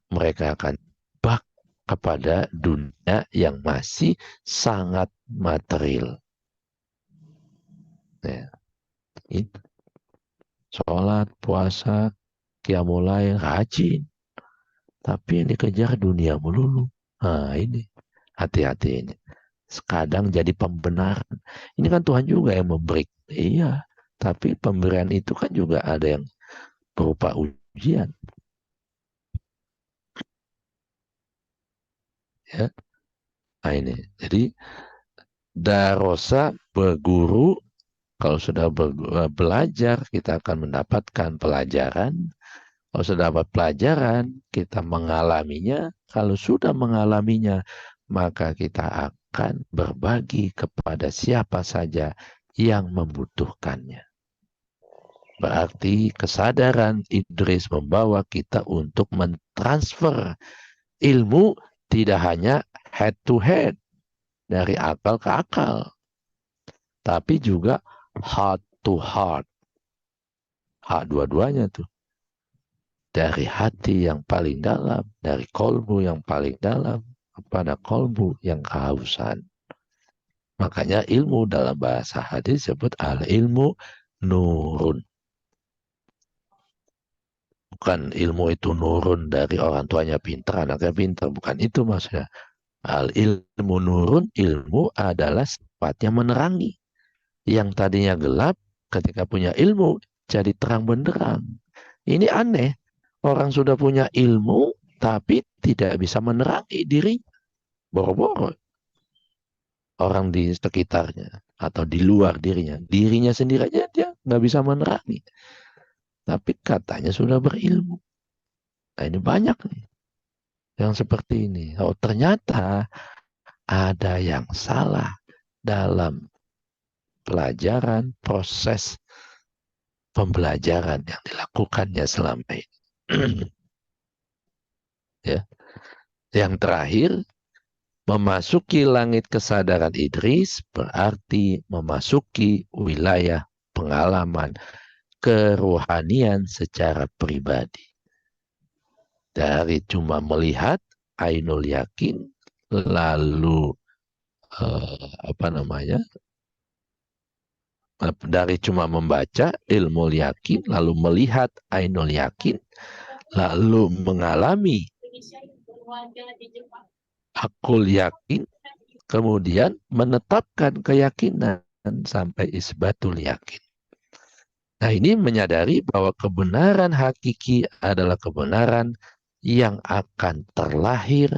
mereka akan bak kepada dunia yang masih sangat material. Ya, itu. Sholat, puasa, qiyamul rajin. Tapi yang dikejar dunia melulu. Nah ini, hati-hati ini. Kadang jadi pembenaran. Ini kan Tuhan juga yang memberi. Iya, tapi pemberian itu kan juga ada yang berupa ujian. Ya. Nah ini, jadi darosa berguru, kalau sudah belajar kita akan mendapatkan pelajaran. Kalau sudah dapat pelajaran, kita mengalaminya. Kalau sudah mengalaminya, maka kita akan berbagi kepada siapa saja yang membutuhkannya. Berarti kesadaran Idris membawa kita untuk mentransfer ilmu tidak hanya head to head, dari akal ke akal, tapi juga heart to heart, hak dua-duanya tuh, dari hati yang paling dalam, dari kolbu yang paling dalam kepada kolbu yang kehausan. Makanya ilmu dalam bahasa hadis disebut al ilmu nurun. Bukan ilmu itu nurun dari orang tuanya pintar, anaknya pintar, bukan itu maksudnya. Al ilmu nurun, ilmu adalah sifatnya menerangi. Yang tadinya gelap, ketika punya ilmu, jadi terang benderang. Ini aneh. Orang sudah punya ilmu, tapi tidak bisa menerangi diri. Boro-boro orang di sekitarnya. Atau di luar dirinya. Dirinya sendiri aja dia nggak bisa menerangi. Tapi katanya sudah berilmu. Nah ini banyak nih yang seperti ini. Oh ternyata ada yang salah dalam pelajaran, proses pembelajaran yang dilakukannya selama ini. Ya. Yang terakhir, memasuki langit kesadaran Idris berarti memasuki wilayah pengalaman kerohanian secara pribadi. Dari cuma melihat ainul yakin, lalu apa namanya, dari cuma membaca ilmu yakin, lalu melihat ainul yakin, lalu mengalami akul yakin, kemudian menetapkan keyakinan sampai isbatul yakin. Nah ini menyadari bahwa kebenaran hakiki adalah kebenaran yang akan terlahir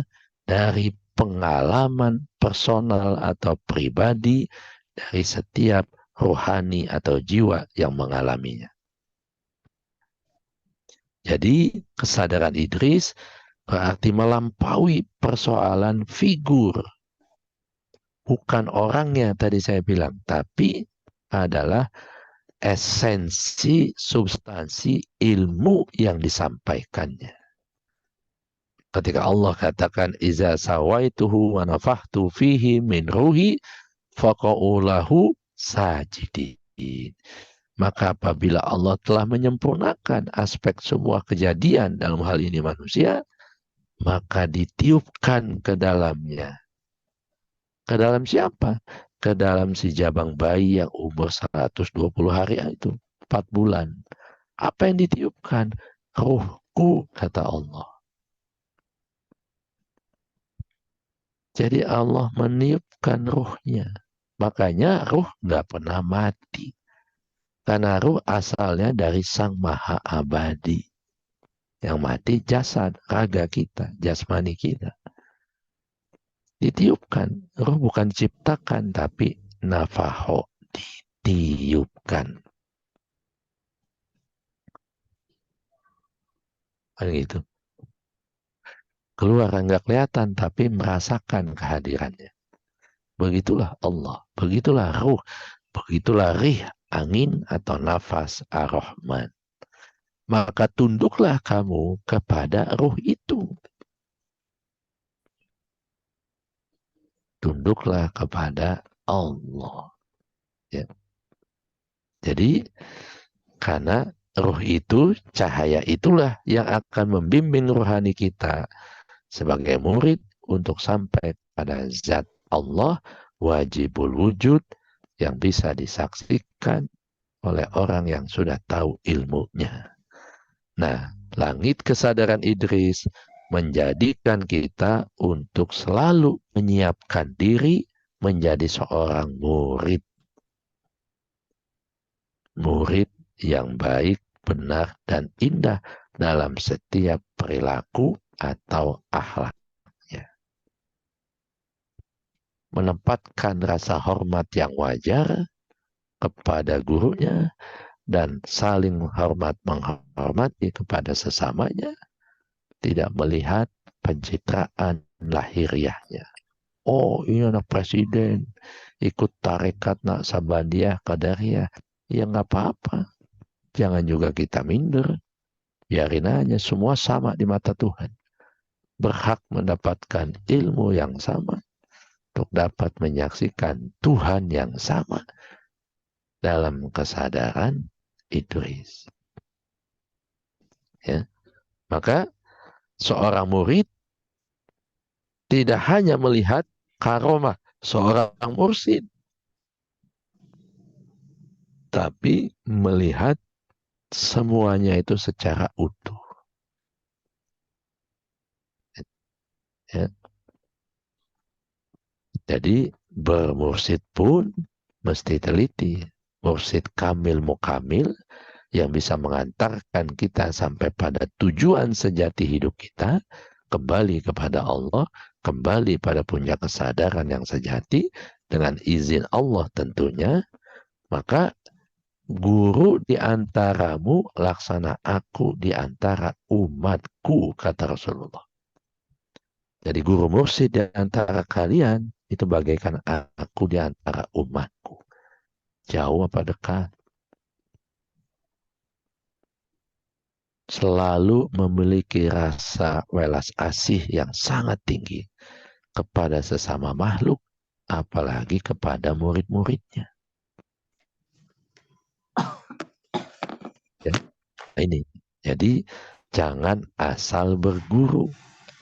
dari pengalaman personal atau pribadi dari setiap rohani atau jiwa yang mengalaminya. Jadi kesadaran Idris berarti melampaui persoalan figur. Bukan orangnya tadi saya bilang, tapi adalah esensi, substansi ilmu yang disampaikannya. Ketika Allah katakan iza sawaituhu wa nafahtu fihi min ruhi faqa'u lahu sajidin. Maka apabila Allah telah menyempurnakan aspek semua kejadian dalam hal ini manusia, maka ditiupkan ke dalamnya. Ke dalam siapa? Ke dalam si jabang bayi yang umur 120 hari itu, 4 bulan. Apa yang ditiupkan? Ruhku, kata Allah. Jadi Allah meniupkan ruhnya. Makanya ruh nggak pernah mati. Karena ruh asalnya dari Sang Maha Abadi. Yang mati jasad, raga kita, jasmani kita. Ditiupkan. Ruh bukan diciptakan, tapi nafaho. Ditiupkan. Kan gitu. Keluar nggak kelihatan, tapi merasakan kehadirannya. Begitulah Allah. Begitulah ruh. Begitulah rih, angin atau nafas ar-Rahman. Maka tunduklah kamu kepada ruh itu. Tunduklah kepada Allah. Ya. Jadi, karena ruh itu, cahaya itulah yang akan membimbing rohani kita sebagai murid untuk sampai pada zat Allah wajibul wujud yang bisa disaksikan oleh orang yang sudah tahu ilmunya. Nah, langit kesadaran Idris menjadikan kita untuk selalu menyiapkan diri menjadi seorang murid. Murid yang baik, benar, dan indah dalam setiap perilaku atau akhlaknya. Menempatkan rasa hormat yang wajar kepada gurunya dan saling menghormati kepada sesamanya, tidak melihat pencitraan lahiriahnya. Oh, ini anak presiden, ikut tarekat Naqsabandiyah, Qadariyah. Ya nggak apa-apa. Jangan juga kita minder. Biarin aja, semua sama di mata Tuhan. berhak mendapatkan ilmu yang sama, untuk dapat menyaksikan Tuhan yang sama dalam kesadaran Idris. Ya. Maka seorang murid tidak hanya melihat karomah seorang mursyid, tapi melihat semuanya itu secara utuh. Ya. Jadi bermursyid pun mesti teliti. Mursyid kamil mukamil yang bisa mengantarkan kita sampai pada tujuan sejati hidup kita, kembali kepada Allah, kembali pada puncak kesadaran yang sejati, dengan izin Allah tentunya. Maka guru di antaramu laksana aku di antara umatku, kata Rasulullah. Jadi guru mursyid di antara kalian itu bagaikan aku di antara umatku. Jauh apa dekat? Selalu memiliki rasa welas asih yang sangat tinggi kepada sesama makhluk, apalagi kepada murid-muridnya. Ya, ini. Jadi jangan asal berguru,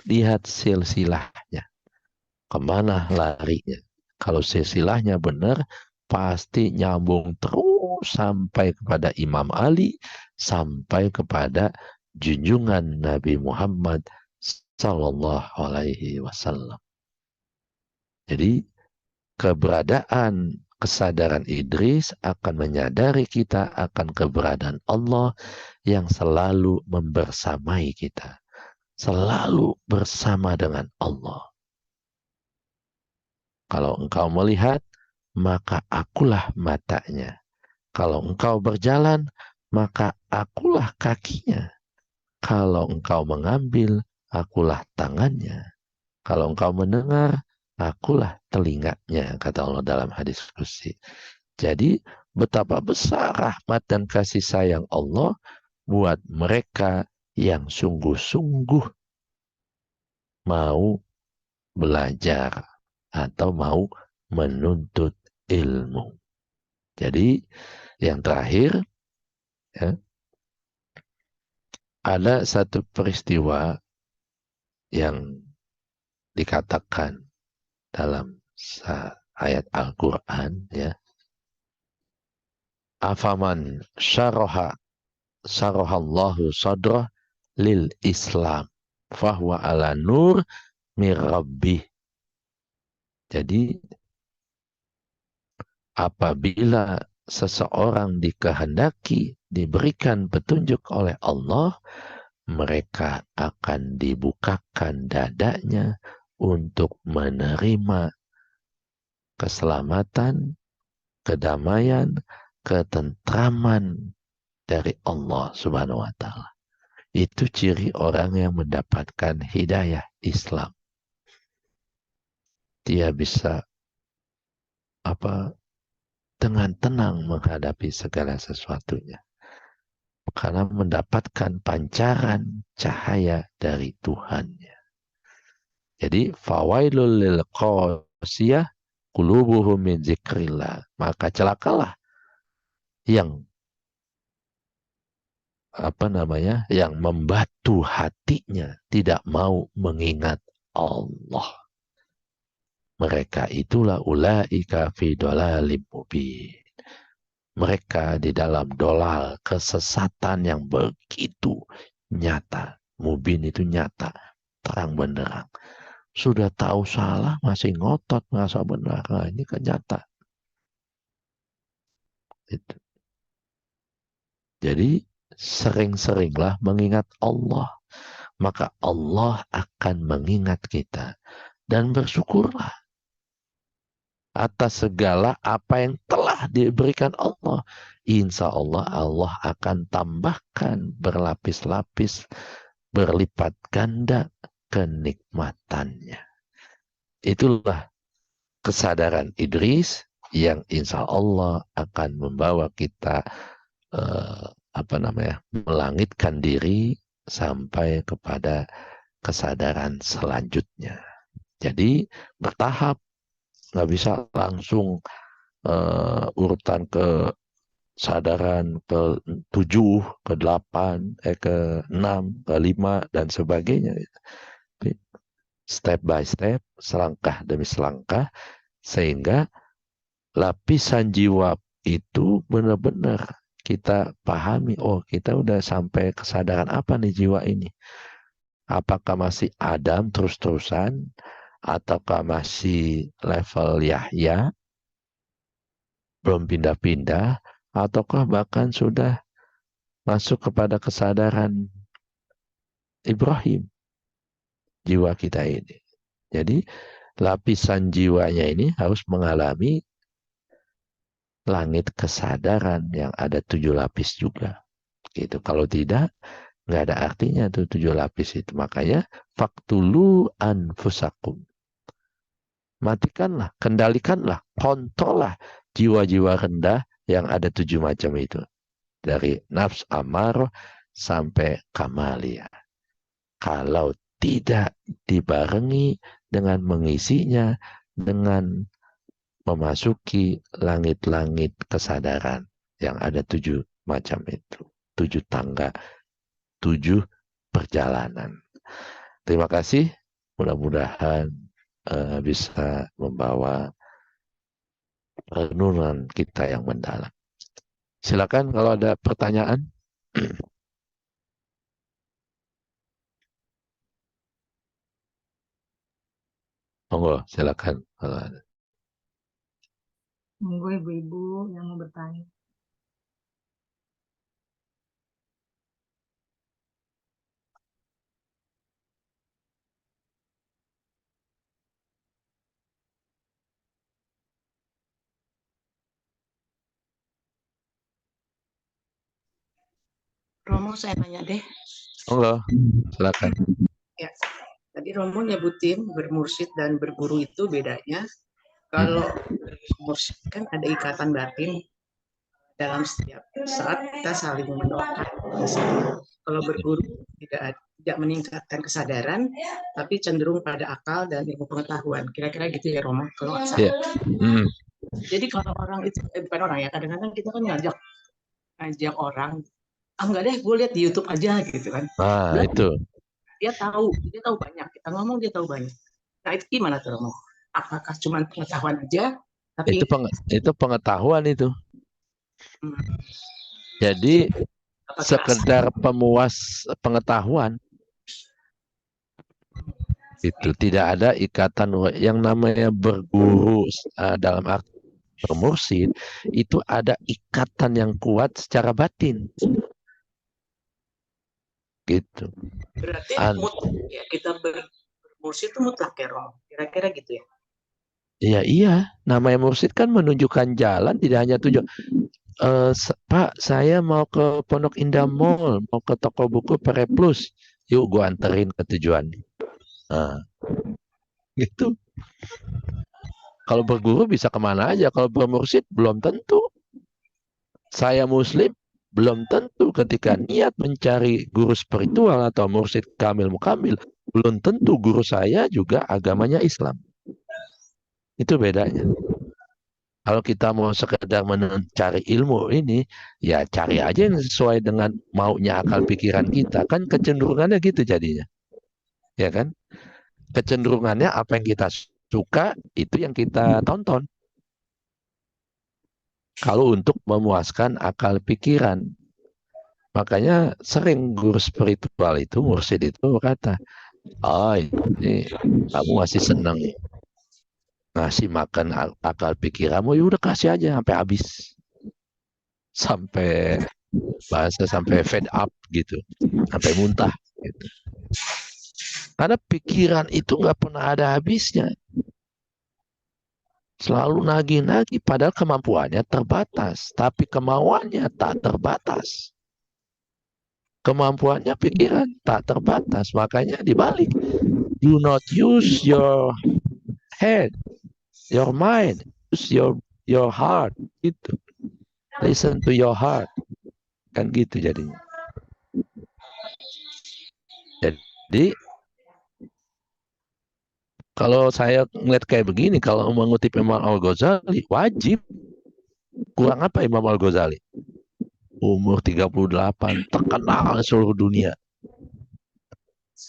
lihat silsilahnya. Kemana larinya? Kalau silsilahnya benar, pasti nyambung terus sampai kepada Imam Ali, sampai kepada junjungan Nabi Muhammad Sallallahu Alaihi Wasallam. Jadi keberadaan kesadaran Idris akan menyadari kita akan keberadaan Allah yang selalu membersamai kita, selalu bersama dengan Allah. Kalau engkau melihat, maka akulah matanya. Kalau engkau berjalan, maka akulah kakinya. Kalau engkau mengambil, akulah tangannya. Kalau engkau mendengar, akulah telinganya, kata Allah dalam hadis qudsi. Jadi betapa besar rahmat dan kasih sayang Allah buat mereka yang sungguh-sungguh mau belajar atau mau menuntut ilmu. Jadi yang terakhir, ya, ada satu peristiwa yang dikatakan dalam ayat Al-Quran, ya, afaman syarahallahu sadrah lil Islam fahuwa ala nur mir rabbih. Jadi apabila seseorang dikehendaki diberikan petunjuk oleh Allah, mereka akan dibukakan dadanya untuk menerima keselamatan, kedamaian, ketentraman dari Allah Subhanahu wa Ta'ala. Itu ciri orang yang mendapatkan hidayah Islam. Dia bisa dengan tenang menghadapi segala sesuatunya, karena mendapatkan pancaran cahaya dari Tuhannya. Jadi fawailul lil qasiyah qulubuhum min zikrillah. Maka celakalah yang yang membatu hatinya, tidak mau mengingat Allah. Mereka itulah ulaika fi dhalalim mubin. Mereka di dalam dolal, kesesatan yang begitu nyata. Mubin itu nyata, terang benderang. Sudah tahu salah, masih ngotot merasa benar. Nah, ini kan nyata. Itu. Jadi sering-seringlah mengingat Allah. Maka Allah akan mengingat kita. Dan bersyukurlah atas segala apa yang telah diberikan Allah. Insya Allah, Allah akan tambahkan berlapis-lapis, berlipat ganda kenikmatannya. Itulah kesadaran Idris yang insya Allah akan membawa kita melangitkan diri sampai kepada kesadaran selanjutnya. Jadi bertahap, nggak bisa langsung urutan kesadaran ke-7, ke-8, ke-6, ke-5 dan sebagainya. Step by step, selangkah demi selangkah, sehingga lapisan jiwa itu benar-benar kita pahami, oh kita udah sampai kesadaran apa nih jiwa ini. Apakah masih Adam terus-terusan, ataukah masih level Yahya, belum pindah-pindah, ataukah bahkan sudah masuk kepada kesadaran Ibrahim, jiwa kita ini. Jadi lapisan jiwanya ini harus mengalami langit kesadaran yang ada 7 lapis juga. Gitu. Kalau tidak, nggak ada artinya tuh 7 lapis itu. Makanya faktulu anfusakum. Matikanlah, kendalikanlah, kontrollah jiwa-jiwa rendah yang ada 7 macam itu. Dari nafs amar sampai kamalia. Kalau tidak dibarengi dengan mengisinya dengan memasuki langit-langit kesadaran yang ada 7 macam itu. 7 tangga, 7 perjalanan. Terima kasih. Mudah-mudahan bisa membawa renungan kita yang mendalam. Silakan kalau ada pertanyaan. Monggo, silakan kalau ada.
Monggo ibu-ibu yang mau bertanya. Romo, saya tanya deh.
Monggo, silakan.
Ya, tadi Romo nyebutin bermursyid dan berguru itu bedanya. Kalau mursyid kan ada ikatan batin dalam setiap saat kita saling mendoakan. Kalau berguru tidak meningkatkan kesadaran, tapi cenderung pada akal dan ilmu pengetahuan. Kira-kira gitu ya Romo. Kalau nggak salah.
Yeah.
Jadi kalau orang itu bukan orang ya, kadang-kadang kita kan ngajak orang, enggak deh, gue lihat di YouTube aja gitu kan.
Nah, itu.
Dia tahu banyak. Kita ngomong dia tahu banyak. Nah itu gimana tuh Romo? Apakah cuma pengetahuan aja? Tapi
itu pengetahuan itu. Jadi sekedar pemuas pengetahuan. Itu tidak ada ikatan yang namanya berguru dalam arti bermursyid, itu ada ikatan yang kuat secara batin. Gitu.
Berarti ya, kita bermursyid itu mutlak ya Romo. Kira-kira gitu ya.
Iya, namanya mursyid kan menunjukkan jalan, tidak hanya tujuan. Pak, saya mau ke Pondok Indah Mall, mau ke toko buku Pereplus. Yuk, gua anterin ke tujuan. Nah, gitu. Kalau berguru bisa kemana aja. Kalau bermursyid belum tentu. Saya Muslim belum tentu ketika niat mencari guru spiritual atau mursyid kamil mukamil, belum tentu guru saya juga agamanya Islam. Itu bedanya. Kalau kita mau sekedar mencari ilmu ini, ya cari aja yang sesuai dengan maunya akal pikiran kita. Kan kecenderungannya gitu jadinya. Ya kan? Kecenderungannya apa yang kita suka, itu yang kita tonton. Kalau untuk memuaskan akal pikiran. Makanya sering guru spiritual itu, mursyid itu berkata, oh ini kamu masih senang nih. Ngasih makan akal pikiranmu, ya udah kasih aja sampai habis. Sampai bahasa sampai fed up gitu. Sampai muntah gitu. Karena pikiran itu nggak pernah ada habisnya. Selalu nagih-nagih padahal kemampuannya terbatas. Tapi kemauannya tak terbatas. Kemampuannya pikiran tak terbatas. Makanya dibalik. Do not use your head, your mind, use your heart. Gitu. Listen to your heart. Kan gitu jadinya. Jadi Kalau saya ngeliat kayak begini, kalau mengutip Imam Al-Ghazali, wajib. Kurang apa Imam Al-Ghazali? Umur 38, terkenal di seluruh dunia.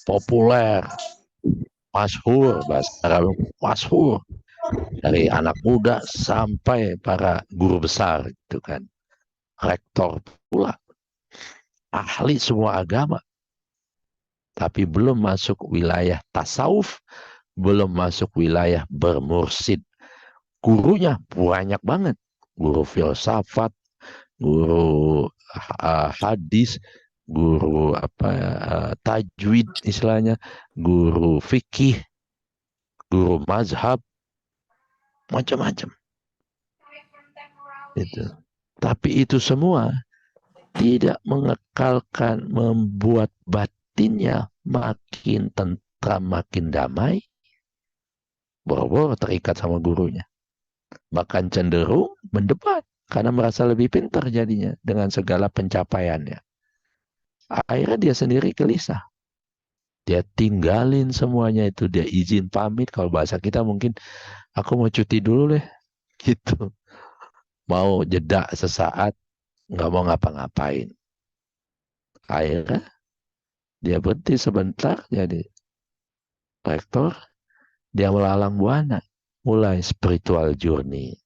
Populer, masyhur, bahasa Arab, masyhur. Dari anak muda sampai para guru besar, gitu kan. Rektor pula, ahli semua agama. Tapi belum masuk wilayah tasawuf, belum masuk wilayah bermursid. Gurunya banyak banget. Guru filsafat, guru hadis, guru tajwid istilahnya, guru fikih, guru mazhab, macam-macam itu. Tapi itu semua tidak mengekalkan, membuat batinnya makin tentram, makin damai. Boro-boro terikat sama gurunya. Bahkan cenderung mendebat karena merasa lebih pintar jadinya dengan segala pencapaiannya. Akhirnya dia sendiri gelisah. Dia tinggalin semuanya itu. Dia izin pamit. Kalau bahasa kita mungkin, aku mau cuti dulu deh. Gitu. Mau jeda sesaat. Nggak mau ngapa-ngapain. Akhirnya dia berhenti sebentar jadi rektor. Dia melalang buana. Mulai spiritual journey.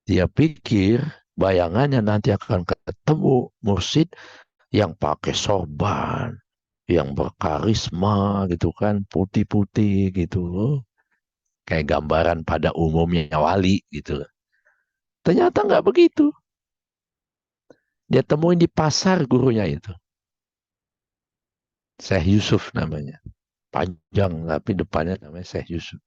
Dia pikir bayangannya nanti akan ketemu mursyid yang pakai sorban, yang berkarisma gitu kan, putih-putih gitu loh. Kayak gambaran pada umumnya wali gitu loh. Ternyata nggak begitu. Dia temuin di pasar gurunya itu. Syekh Yusuf namanya. Panjang tapi depannya namanya Syekh Yusuf.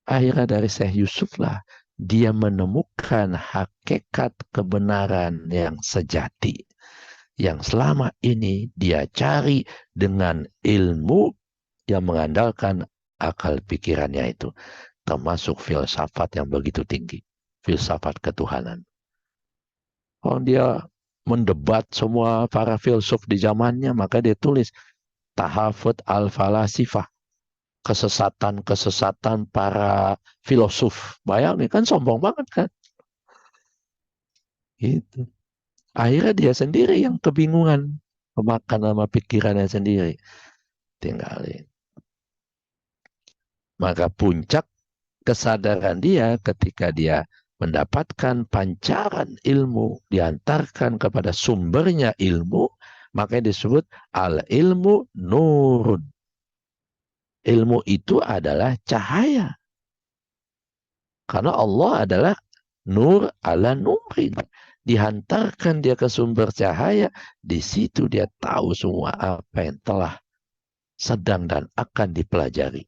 Akhirnya dari Syekh Yusuf lah dia menemukan hakikat kebenaran yang sejati. Yang selama ini dia cari dengan ilmu yang mengandalkan akal pikirannya itu. Termasuk filsafat yang begitu tinggi. Filsafat ketuhanan. Kalau dia mendebat semua para filsuf di zamannya, maka dia tulis Tahafut al-Falasifah. Kesesatan-kesesatan para filosof. Bayangin kan sombong banget kan. Gitu. Akhirnya dia sendiri yang kebingungan. Kemakan sama pikirannya sendiri. Tinggalin. Maka puncak kesadaran dia ketika dia mendapatkan pancaran ilmu, diantarkan kepada sumbernya ilmu, maka disebut al-ilmu nurun. Ilmu itu adalah cahaya. Karena Allah adalah nur ala nurin. Dihantarkan dia ke sumber cahaya, di situ dia tahu semua apa yang telah sedang dan akan dipelajari.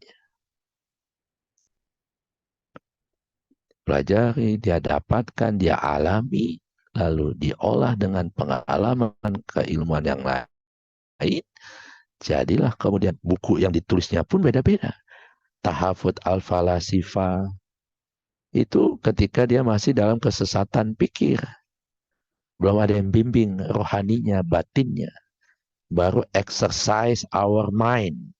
Pelajari, dia dapatkan, dia alami, lalu diolah dengan pengalaman keilmuan yang lain. Jadilah kemudian buku yang ditulisnya pun beda-beda. Tahafut al-Falasifa itu ketika dia masih dalam kesesatan pikir. Belum ada yang bimbing rohaninya, batinnya. Baru exercise our mind.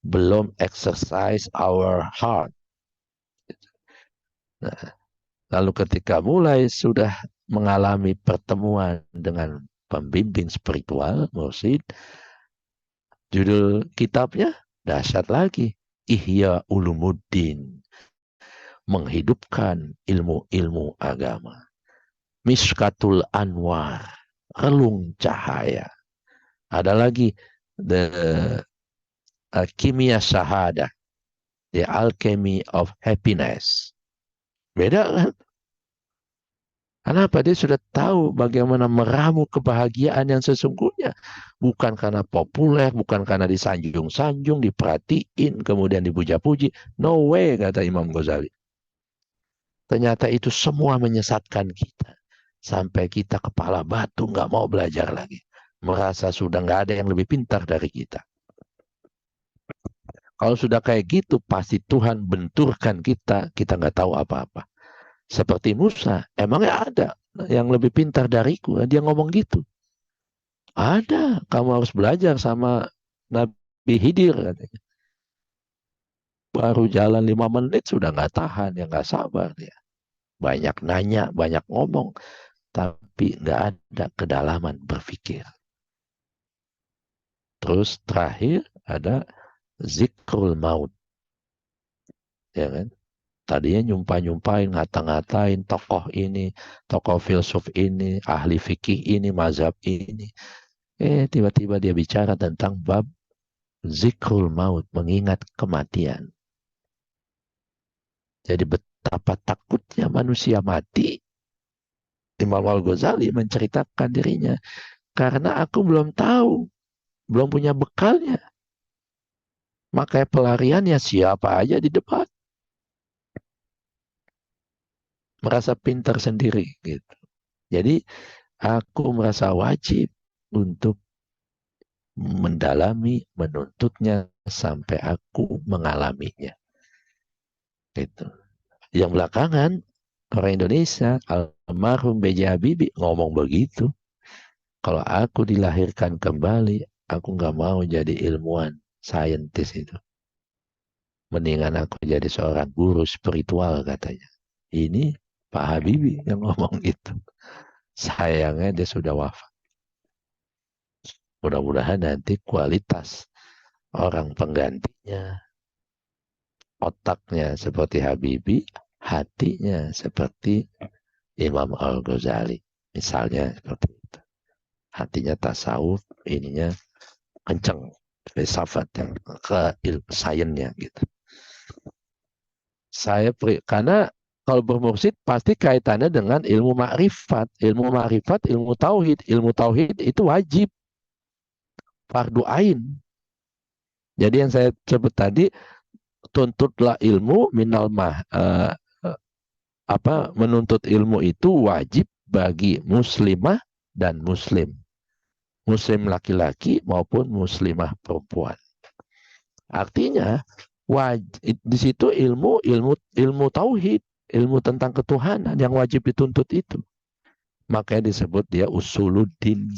Belum exercise our heart. Nah, lalu ketika mulai sudah mengalami pertemuan dengan pembimbing spiritual, mursyid, judul kitabnya dahsyat lagi. Ihya Ulumuddin. Menghidupkan ilmu-ilmu agama. Mishkatul Anwar. Relung cahaya. Ada lagi the Kimia Syahada. The Alchemy of Happiness. Beda kan? Kenapa? Dia sudah tahu bagaimana meramu kebahagiaan yang sesungguhnya. Bukan karena populer, bukan karena disanjung-sanjung, diperhatiin, kemudian dipuja-puji. No way, kata Imam Ghazali. Ternyata itu semua menyesatkan kita. Sampai kita kepala batu, nggak mau belajar lagi. Merasa sudah nggak ada yang lebih pintar dari kita. Kalau sudah kayak gitu, pasti Tuhan benturkan kita, kita nggak tahu apa-apa. Seperti Musa, emangnya ada yang lebih pintar dariku? Dia ngomong gitu. Ada, kamu harus belajar sama Nabi Bihidir katanya. Baru jalan 5 menit sudah nggak tahan, ya nggak sabar dia. Banyak nanya, banyak ngomong, tapi nggak ada kedalaman berpikir. Terus terakhir ada zikrul maut, ya kan? Tadinya nyumpah-nyumpahin, ngata-ngatain tokoh ini, tokoh filsuf ini, ahli fikih ini, mazhab ini. Tiba-tiba dia bicara tentang bab zikrul maut, mengingat kematian. Jadi betapa takutnya manusia mati. Imam Al-Ghazali menceritakan dirinya. Karena aku belum tahu, belum punya bekalnya. Maka pelariannya siapa aja di depan. Merasa pintar sendiri gitu. Jadi aku merasa wajib untuk mendalami, menuntutnya sampai aku mengalaminya. Gitu. Yang belakangan orang Indonesia, almarhum B.J. Habibie ngomong begitu. Kalau aku dilahirkan kembali, aku nggak mau jadi ilmuwan, saintis itu. Mendingan aku jadi seorang guru spiritual katanya. Ini Pak Habibie yang ngomong itu. Sayangnya dia sudah wafat. Mudah-mudahan nanti kualitas orang penggantinya, otaknya seperti Habibie, hatinya seperti Imam Al-Ghazali. Misalnya seperti itu. Hatinya tasawuf, ininya kenceng. Filsafat yang ke sainsnya gitu. Karena kalau bermursyid pasti kaitannya dengan ilmu makrifat. Ilmu makrifat, ilmu tauhid. Ilmu tauhid itu wajib. Fardu ain. Jadi yang saya sebut tadi, tuntutlah ilmu minal menuntut ilmu itu wajib bagi muslimah dan muslim. Muslim laki-laki maupun muslimah perempuan. Artinya di situ ilmu tauhid, ilmu tentang ketuhanan yang wajib dituntut itu. Makanya disebut dia usuluddin.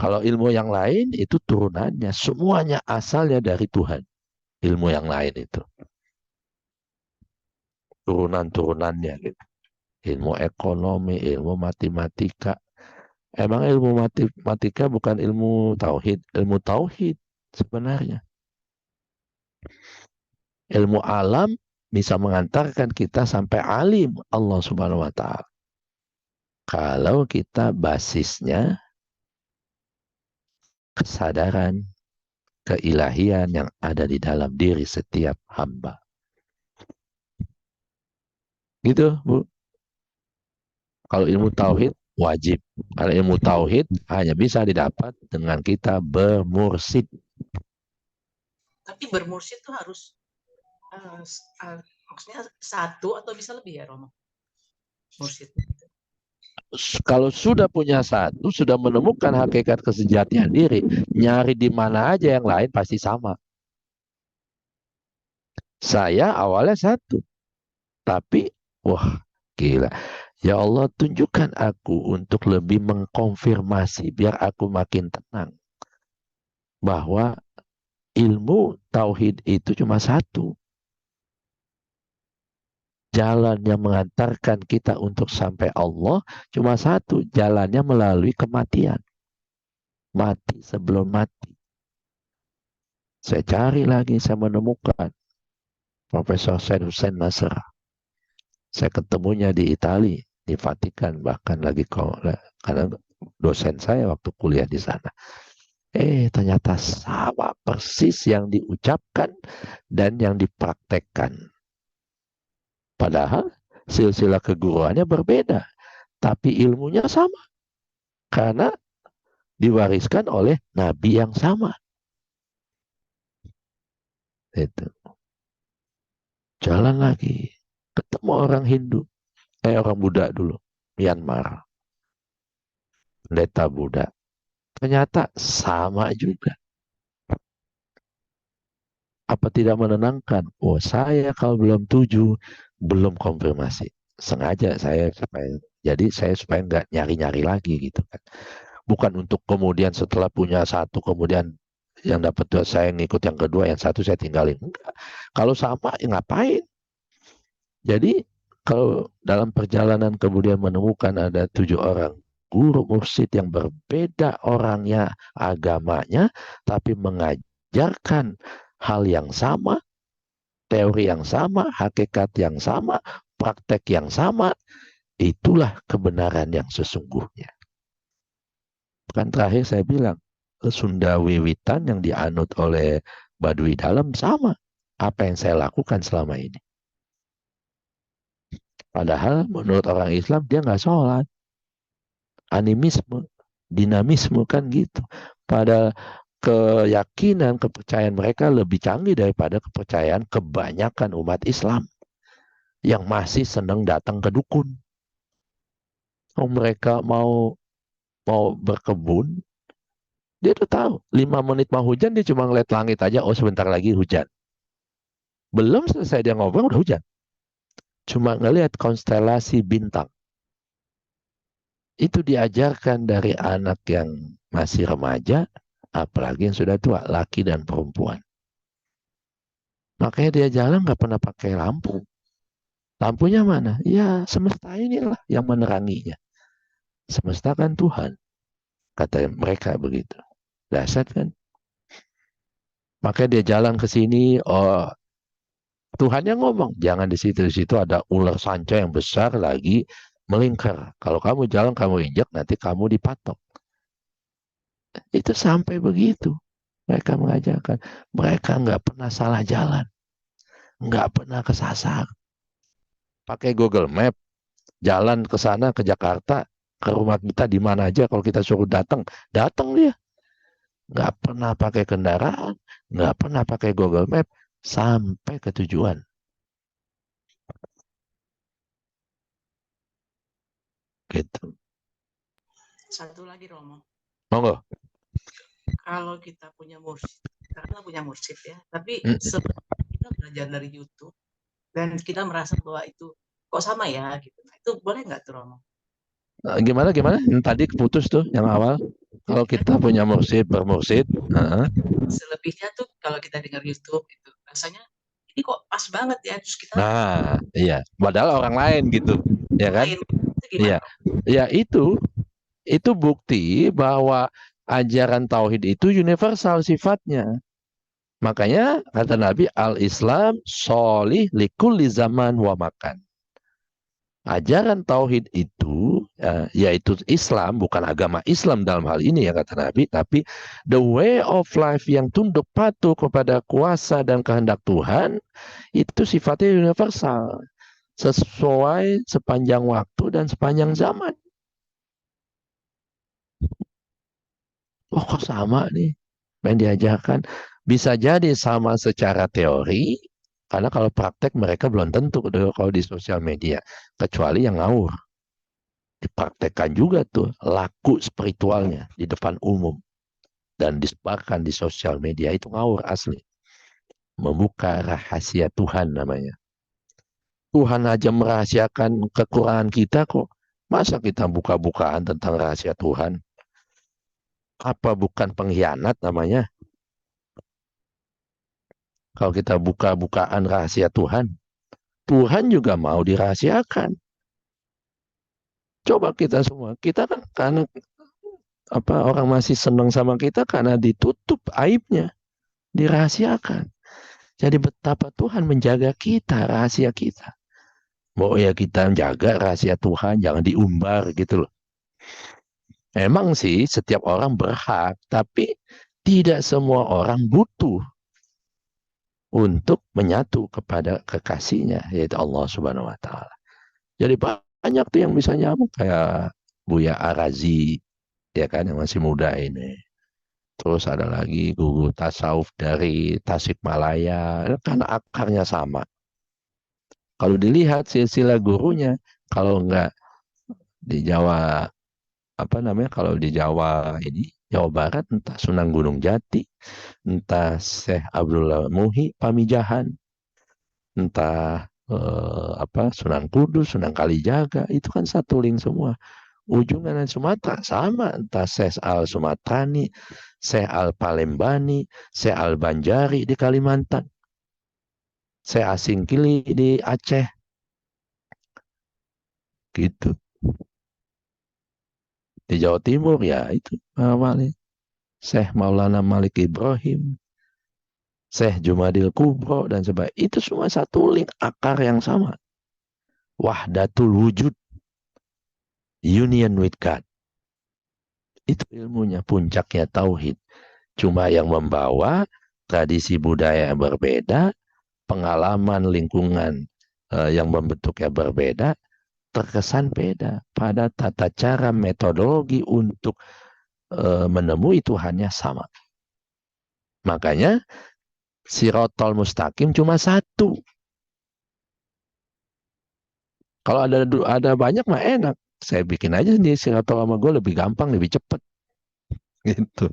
Kalau ilmu yang lain itu turunannya, semuanya asalnya dari Tuhan. Ilmu yang lain itu turunan-turunannya gitu. Ilmu ekonomi, ilmu matematika. Emang ilmu matematika bukan ilmu tauhid sebenarnya. Ilmu alam bisa mengantarkan kita sampai alim Allah Subhanahu wa taala. Kalau kita basisnya kesadaran keilahian yang ada di dalam diri setiap hamba. Gitu, Bu. Kalau ilmu tauhid wajib. Kalau ilmu tauhid hanya bisa didapat dengan kita bermursyid.
Tapi bermursyid itu harus maksudnya satu atau bisa lebih ya, Romo? Mursyid.
Kalau sudah punya satu, sudah menemukan hakikat kesejatian diri, nyari di mana aja yang lain pasti sama. Saya awalnya satu, tapi wah gila. Ya Allah, tunjukkan aku untuk lebih mengkonfirmasi biar aku makin tenang bahwa ilmu tauhid itu cuma satu. Jalan yang mengantarkan kita untuk sampai Allah cuma satu. Jalannya melalui kematian. Mati sebelum mati. Saya cari lagi, saya menemukan Profesor Said Hussein Nasr. Saya ketemunya di Italia, di Vatikan, bahkan lagi karena dosen saya waktu kuliah di sana. Ternyata sama persis yang diucapkan dan yang dipraktekkan. Padahal silsilah keguruannya berbeda, tapi ilmunya sama. Karena diwariskan oleh nabi yang sama. Itu. Jalan lagi. Ketemu orang Hindu. Orang Buddha dulu. Myanmar. Pendeta Buddha. Ternyata sama juga. Apa tidak menenangkan? Oh, saya kalau belum tuju, belum konfirmasi. Sengaja saya supaya nggak nyari-nyari lagi gitu kan. Bukan untuk kemudian setelah punya satu kemudian yang dapat dua saya ngikut yang kedua, yang satu saya tinggalin. Enggak. Kalau sama, ya ngapain? Jadi kalau dalam perjalanan kemudian menemukan ada 7 orang guru mursyid yang berbeda orangnya, agamanya, tapi mengajarkan hal yang sama, teori yang sama, hakikat yang sama, praktek yang sama, itulah kebenaran yang sesungguhnya. Kan terakhir saya bilang, Sunda Wiwitan yang dianut oleh Baduy Dalam sama apa yang saya lakukan selama ini. Padahal menurut orang Islam dia nggak sholat. Animisme, dinamisme kan gitu. Pada keyakinan, kepercayaan mereka lebih canggih daripada kepercayaan kebanyakan umat Islam yang masih senang datang ke dukun. Oh, mereka mau berkebun, dia tuh tahu 5 menit mau hujan dia cuma ngeliat langit aja, oh sebentar lagi hujan. Belum selesai dia ngobrol udah hujan. Cuma ngelihat konstelasi bintang. Itu diajarkan dari anak yang masih remaja, apalagi yang sudah tua, laki dan perempuan. Makanya dia jalan nggak pernah pakai lampu. Lampunya mana? Ya semesta inilah yang meneranginya. Semesta kan Tuhan. Kata mereka begitu. Dasar kan. Makanya dia jalan ke sini, oh Tuhan yang ngomong, jangan di situ ada ular sanca yang besar lagi melingkar. Kalau kamu jalan, kamu injak, nanti kamu dipatok. Itu sampai begitu. Mereka mengajarkan. Mereka nggak pernah salah jalan. Nggak pernah kesasar. Pakai Google Map, jalan ke sana, ke Jakarta, ke rumah kita di mana aja. Kalau kita suruh datang, datang dia. Nggak pernah pakai kendaraan, nggak pernah pakai Google Map, sampai ke tujuan. Gitu.
Satu lagi Romo,
Monggo.
kalau kita punya mursyid, kita punya mursyid ya, tapi
Mm.
sebenarnya kita belajar dari YouTube dan kita merasa bahwa itu kok sama ya gitu. Itu boleh nggak tuh Romo?
Gimana? Yang tadi putus tuh, yang awal. Kalau
Kan
kita punya mursyid, bermursyid.
selebihnya tuh kalau kita dengar YouTube itu rasanya ini kok pas banget ya, terus kita
Nah, iya. Padahal orang lain gitu. Ya
yang
kan?
lain itu
Iya.
gimana Romo?
Ya itu bukti bahwa ajaran tauhid itu universal sifatnya. Makanya kata Nabi, al-Islam sholih likulli zaman wa makan. Ajaran tauhid itu, yaitu Islam, bukan agama Islam dalam hal ini ya kata Nabi, tapi the way of life yang tunduk patuh kepada kuasa dan kehendak Tuhan, itu sifatnya universal. Sesuai sepanjang waktu dan sepanjang zaman. Oh kok sama nih yang diajarkan. Bisa jadi sama secara teori, karena kalau praktek mereka belum tentu kalau di sosial media. Kecuali yang ngawur. Dipraktekkan juga tuh laku spiritualnya di depan umum. Dan disebarkan di sosial media itu ngawur asli. Membuka rahasia Tuhan namanya. Tuhan aja merahasiakan kekurangan kita kok. Masa kita buka-bukaan tentang rahasia Tuhan? Apa bukan pengkhianat namanya? Kalau kita buka-bukaan rahasia Tuhan, Tuhan juga mau dirahasiakan. Coba kita semua, kita kan karena orang masih senang sama kita karena ditutup aibnya, dirahasiakan. Jadi betapa Tuhan menjaga kita, rahasia kita. Mau ya kita jaga rahasia Tuhan, jangan diumbar gitu loh. Emang sih setiap orang berhak, tapi tidak semua orang butuh untuk menyatu kepada kekasihnya, yaitu Allah Subhanahu wa Ta'ala. Jadi banyak tuh yang bisa nyambung kayak Buya Arazi, ya kan yang masih muda ini. Terus ada lagi guru tasawuf dari Tasikmalaya, karena akarnya sama. Kalau dilihat silsilah gurunya, kalau enggak di Jawa, kalau di Jawa ini, Jawa Barat, entah Sunan Gunung Jati, entah Syekh Abdullah Muhi Pamijahan, entah Sunan Kudus, Sunan Kalijaga, itu kan satu link semua. ujung kanan Sumatera sama, entah Syekh Al Sumatrani, Syekh Al Palembani, Syekh Al Banjari di Kalimantan, Syekh Asingkili di Aceh, gitu. Di Jawa Timur ya itu awalnya Syekh Maulana Malik Ibrahim, Syekh Jumadil Kubro dan sebagainya. Itu semua satu link akar yang sama. Wahdatul wujud, union with God. Itu ilmunya, puncaknya tauhid. Cuma yang membawa tradisi budaya yang berbeda, pengalaman lingkungan yang membentuknya berbeda, terkesan beda. Pada tata cara metodologi untuk menemui Tuhannya sama. Makanya Sirotol Mustaqim cuma satu. Kalau ada banyak mah enak. Saya bikin aja sendiri Sirotol sama gue lebih gampang, lebih cepat. Gitu.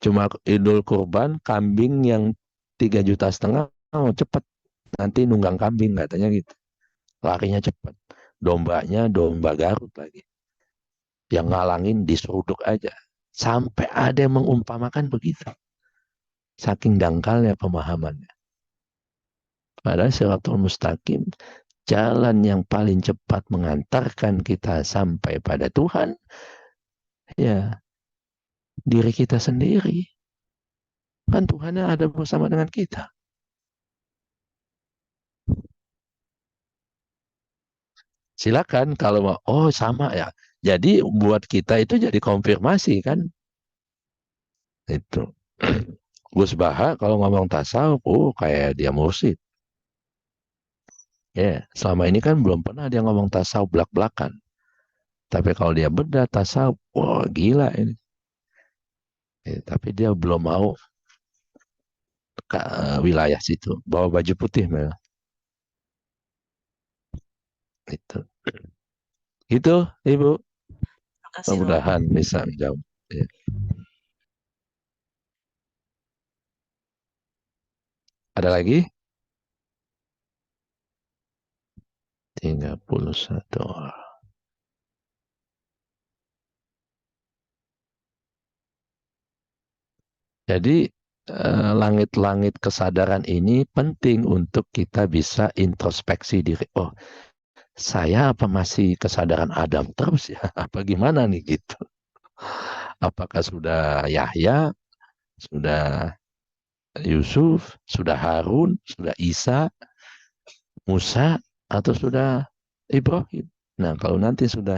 Cuma Idul Kurban kambing yang 3,5 juta oh cepet. Nanti nunggang kambing katanya gitu. Larinya cepet. Dombanya domba Garut lagi. Yang ngalangin diseruduk aja. Sampai ada yang mengumpamakan begitu. Saking dangkalnya pemahamannya. Padahal Siratul Mustaqim, jalan yang paling cepat mengantarkan kita sampai pada Tuhan, ya diri kita sendiri. Kan Tuhannya ada bersama dengan kita. Silakan kalau mau, oh sama ya. Jadi buat kita itu jadi konfirmasi kan. Itu. Gus Baha kalau ngomong tasawuf, oh kayak dia mursyid. Ya, selama ini kan belum pernah dia ngomong tasawuf belak-belakan. Tapi kalau dia bedah tasawuf, wah gila ini. Ya, tapi dia belum mau ke wilayah situ. Bawa baju putih malah. Itu. Itu, Ibu.
Makasih Romo.
Mudah-mudahan bisa menjawab. Ya. Ada lagi? 31 orang. Jadi langit-langit kesadaran ini penting untuk kita bisa introspeksi diri. Oh, saya apa masih kesadaran Adam terus ya? Apa gimana nih gitu? Apakah sudah Yahya, sudah Yusuf, sudah Harun, sudah Isa, Musa, atau sudah Ibrahim? Nah, kalau nanti sudah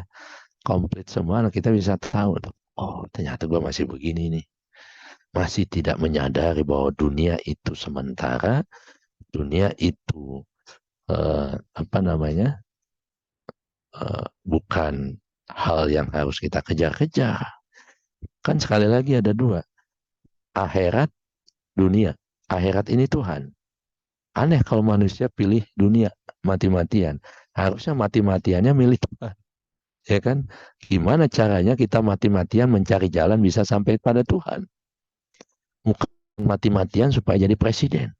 komplit semua, nah kita bisa tahu. Oh, ternyata gue masih begini nih. Masih tidak menyadari bahwa dunia itu sementara, dunia itu apa namanya bukan hal yang harus kita kejar-kejar. Kan sekali lagi ada dua, akhirat, dunia. Akhirat ini Tuhan. Aneh kalau manusia pilih dunia mati-matian. Harusnya mati-matiannya milih Tuhan. Ya kan? Gimana caranya kita mati-matian mencari jalan bisa sampai pada Tuhan? Bukan mati-matian supaya jadi presiden.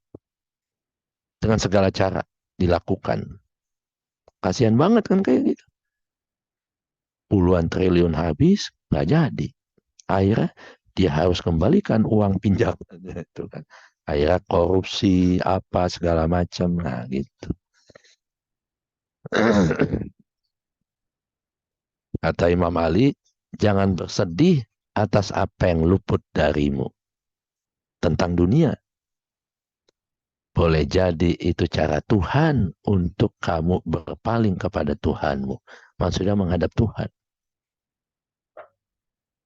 Dengan segala cara dilakukan. Kasihan banget kan kayak gitu. Puluhan triliun habis, nggak jadi. Akhirnya dia harus kembalikan uang pinjamannya itu kan. Akhirnya korupsi apa segala macam, nah gitu. Kata Imam Ali, jangan bersedih atas apa yang luput darimu tentang dunia. Boleh jadi itu cara Tuhan untuk kamu berpaling kepada Tuhanmu. Maksudnya menghadap Tuhan.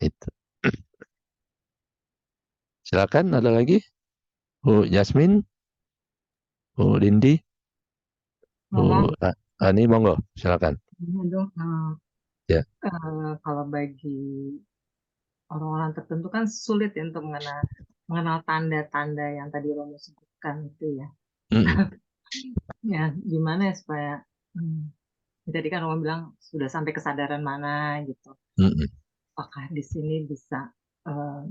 Itu. Silakan ada lagi? Bu Jasmine, Bu Dindi, Bu
Ngomong,
Ani, monggo, silakan.
ini dong,
Ya.
kalau bagi orang-orang tertentu kan sulit ya untuk mengenal tanda-tanda yang tadi Romo sebutkan itu ya.
Mm-mm.
Ya, gimana ya supaya tadi kan Romo bilang sudah sampai kesadaran mana gitu.
Mm-mm.
Apakah di sini bisa eh,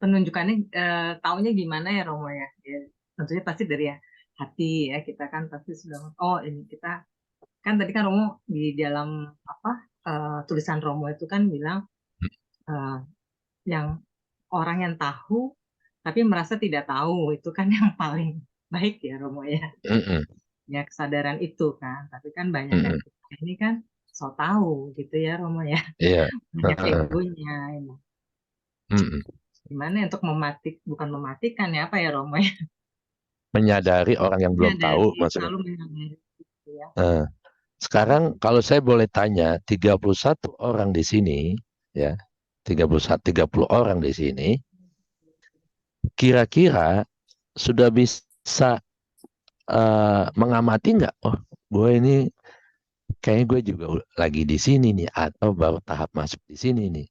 penunjukannya taunya gimana ya Romo ya? Ya, tentunya pasti dari ya hati ya kita kan pasti sudah oh ini kita kan tadi kan Romo di dalam apa tulisan Romo itu kan bilang eh, yang orang yang tahu tapi merasa tidak tahu itu kan yang paling baik ya Romo ya.
Mm-mm.
Ya kesadaran itu kan. Tapi kan banyak yang
Mm-mm.
kita ini kan so tahu gitu ya Romo ya.
Iya.
Banyak
Heeh.
egonya. Ini.
Mm-mm.
Gimana ya untuk bukan mematikan ya apa ya Romo ya.
Menyadari orang yang belum tahu
Menyadari,
maksudnya.
selalu menyadari gitu ya.
Nah, sekarang kalau saya boleh tanya, 31 orang di sini, ya, 31, 30 orang di sini, kira-kira sudah bisa mengamati nggak? Oh, gue ini kayaknya gue juga lagi di sini nih, atau baru tahap masuk di sini nih,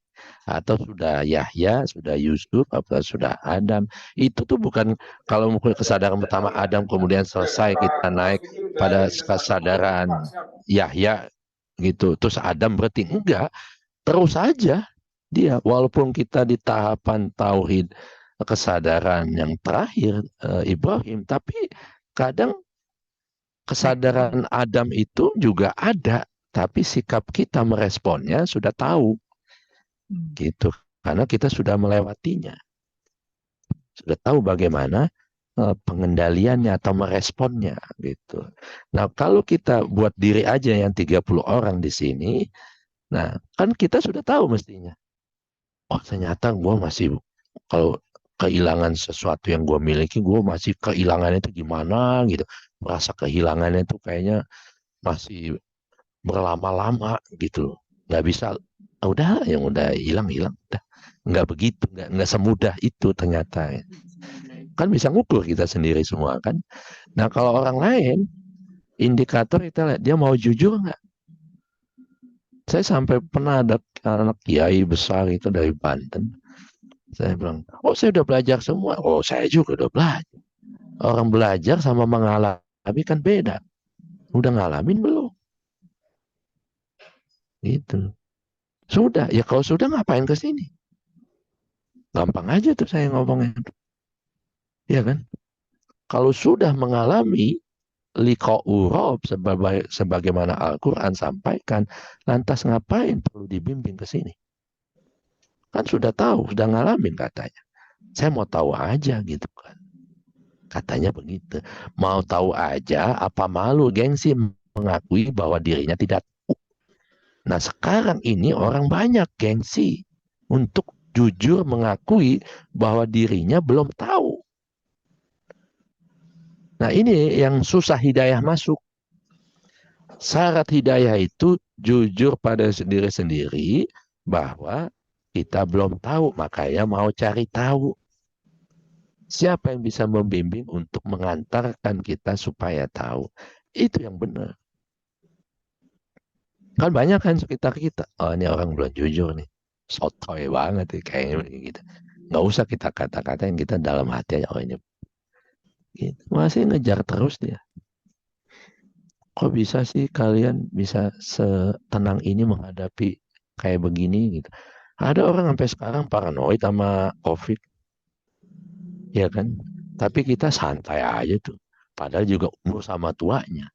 atau sudah Yahya, sudah Yusuf, atau sudah Adam. Itu tuh bukan kalau mungkin kesadaran pertama Adam, kemudian selesai kita naik pada kesadaran Yahya gitu. Terus Adam berarti enggak, terus saja dia, walaupun kita di tahapan tauhid kesadaran yang terakhir Ibrahim, tapi kadang kesadaran Adam itu juga ada, tapi sikap kita meresponnya sudah tahu, gitu. Karena kita sudah melewatinya, sudah tahu bagaimana pengendaliannya atau meresponnya, gitu. Nah, kalau kita buat diri aja yang 30 orang di sini, nah, kan kita sudah tahu mestinya. Oh, ternyata gue masih, kalau kehilangan sesuatu yang gue miliki, gue masih kehilangannya itu gimana, gitu. Merasa kehilangannya itu kayaknya masih berlama-lama gitu, nggak bisa. Udah yang udah hilang hilang, udah nggak begitu, nggak semudah itu ternyata ya. Kan bisa ngukur kita sendiri semua kan. Nah kalau orang lain, indikator kita lihat dia mau jujur nggak. Saya sampai pernah ada anak kiai besar itu dari Banten, saya bilang, oh saya udah belajar semua. Oh saya juga udah belajar. Orang belajar sama mengalami kan beda. Udah ngalamin belum gitu. Sudah, ya kalau sudah ngapain ke sini? Gampang aja tuh saya ngomongnya. Ya kan? Kalau sudah mengalami liqa'u Rabb sebagaimana Al-Quran sampaikan, lantas ngapain perlu dibimbing ke sini? Kan sudah tahu, sudah ngalamin katanya. Saya mau tahu aja gitu kan. Katanya begitu. Mau tahu aja, apa malu gengsi mengakui bahwa dirinya tidak tahu. Nah sekarang ini orang banyak gengsi untuk jujur mengakui bahwa dirinya belum tahu. Nah ini yang susah hidayah masuk. Syarat hidayah itu jujur pada diri sendiri bahwa kita belum tahu, makanya mau cari tahu. Siapa yang bisa membimbing untuk mengantarkan kita supaya tahu? Itu yang benar. Kan banyak kan sekitar kita. Oh ini orang belum jujur nih. Sotoy banget nih kayaknya gitu. Nggak usah kita kata-katain, kita dalam hati aja. Oh ini gitu. Masih ngejar terus dia. Kok bisa sih kalian bisa setenang ini menghadapi kayak begini gitu. Ada orang sampai sekarang paranoid sama COVID, ya kan? Tapi kita santai aja tuh. Padahal juga umur sama tuanya.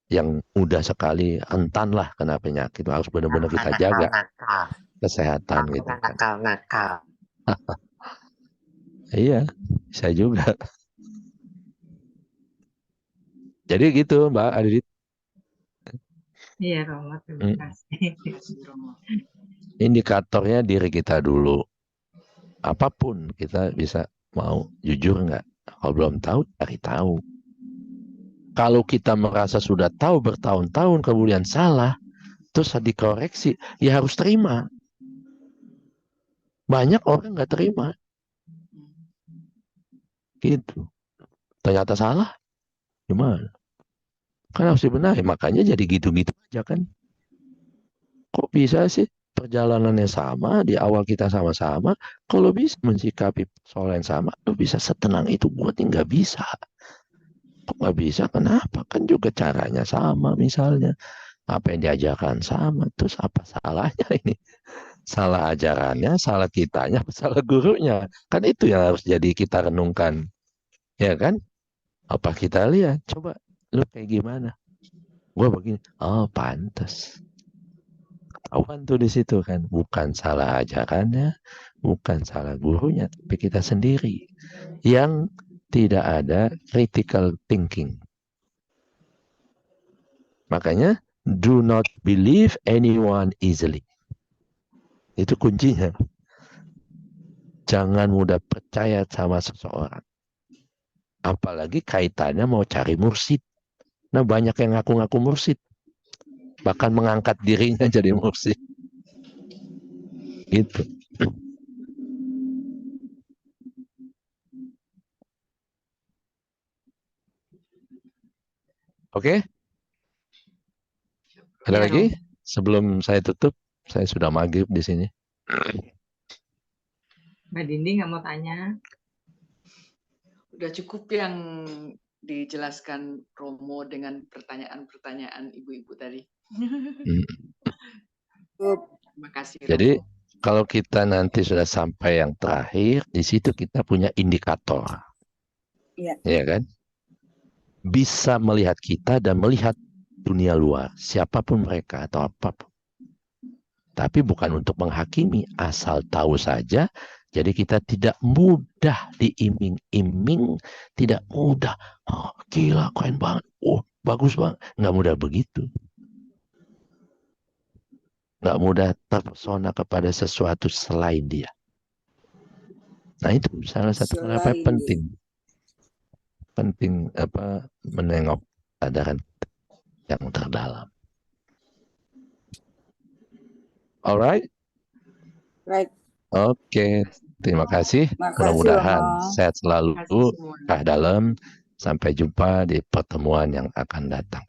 Yang mudah sekali rentan lah kena penyakit. Harus benar-benar kita jaga
Nakal,
kesehatan gitu kan.
nakal.
Iya, saya juga. Jadi gitu Mbak Adit.
Iya Romo, terima
Hmm.
kasih.
Indikatornya diri kita dulu. Apapun kita bisa mau jujur nggak. Kalau belum tahu, cari tahu. Kalau kita merasa sudah tahu bertahun-tahun kemudian salah, terus dikoreksi, ya harus terima. Banyak orang nggak terima. Gitu. Ternyata salah, gimana? Kan harus dibenahi, makanya jadi gitu-gitu aja kan. Kok bisa sih perjalanannya sama, di awal kita sama-sama, kalau bisa mensikapi soal yang sama, lo bisa setenang itu, buat nggak bisa. Kok nggak bisa? Kenapa? Kan juga caranya sama misalnya. Apa yang diajarkan sama, terus apa salahnya ini? Salah ajarannya, salah kitanya, salah gurunya. Kan itu yang harus jadi kita renungkan. Ya kan? Apa kita lihat? Coba lu kayak gimana? Gue begini. Oh, pantas. Awan tuh di situ kan, bukan salah ajarannya, bukan salah gurunya, tapi kita sendiri yang tidak ada critical thinking. Makanya, do not believe anyone easily. Itu kuncinya. Jangan mudah percaya sama seseorang. Apalagi kaitannya mau cari mursyid. Nah, banyak yang ngaku-ngaku mursyid. Bahkan mengangkat dirinya jadi mursyid. Gitu. Oke? Ada
Ya,
lagi?
Romo.
Sebelum saya tutup, saya sudah maghrib di sini.
Mbak Dindi nggak mau tanya?
Udah cukup yang dijelaskan Romo dengan pertanyaan-pertanyaan ibu-ibu tadi.
Hmm.
Terima kasih
Jadi,
Romo.
kalau kita nanti sudah sampai yang terakhir, di situ kita punya indikator.
Iya.
Ya kan? Bisa melihat kita dan melihat dunia luar, siapapun mereka atau apapun. Tapi bukan untuk menghakimi, asal tahu saja. Jadi kita tidak mudah diiming-iming, tidak mudah, oh, gila keren banget, oh bagus banget, nggak mudah begitu. Nggak mudah terpesona kepada sesuatu selain dia. Nah itu salah satu kenapa
Selain
penting. Penting menengok kesadaran yang terdalam. Alright?
Right.
Oke. Terima kasih.
Makasih,
Mudah-mudahan
Romo.
sehat selalu,
Terima kasih semua.
dalam. Sampai jumpa di pertemuan yang akan datang.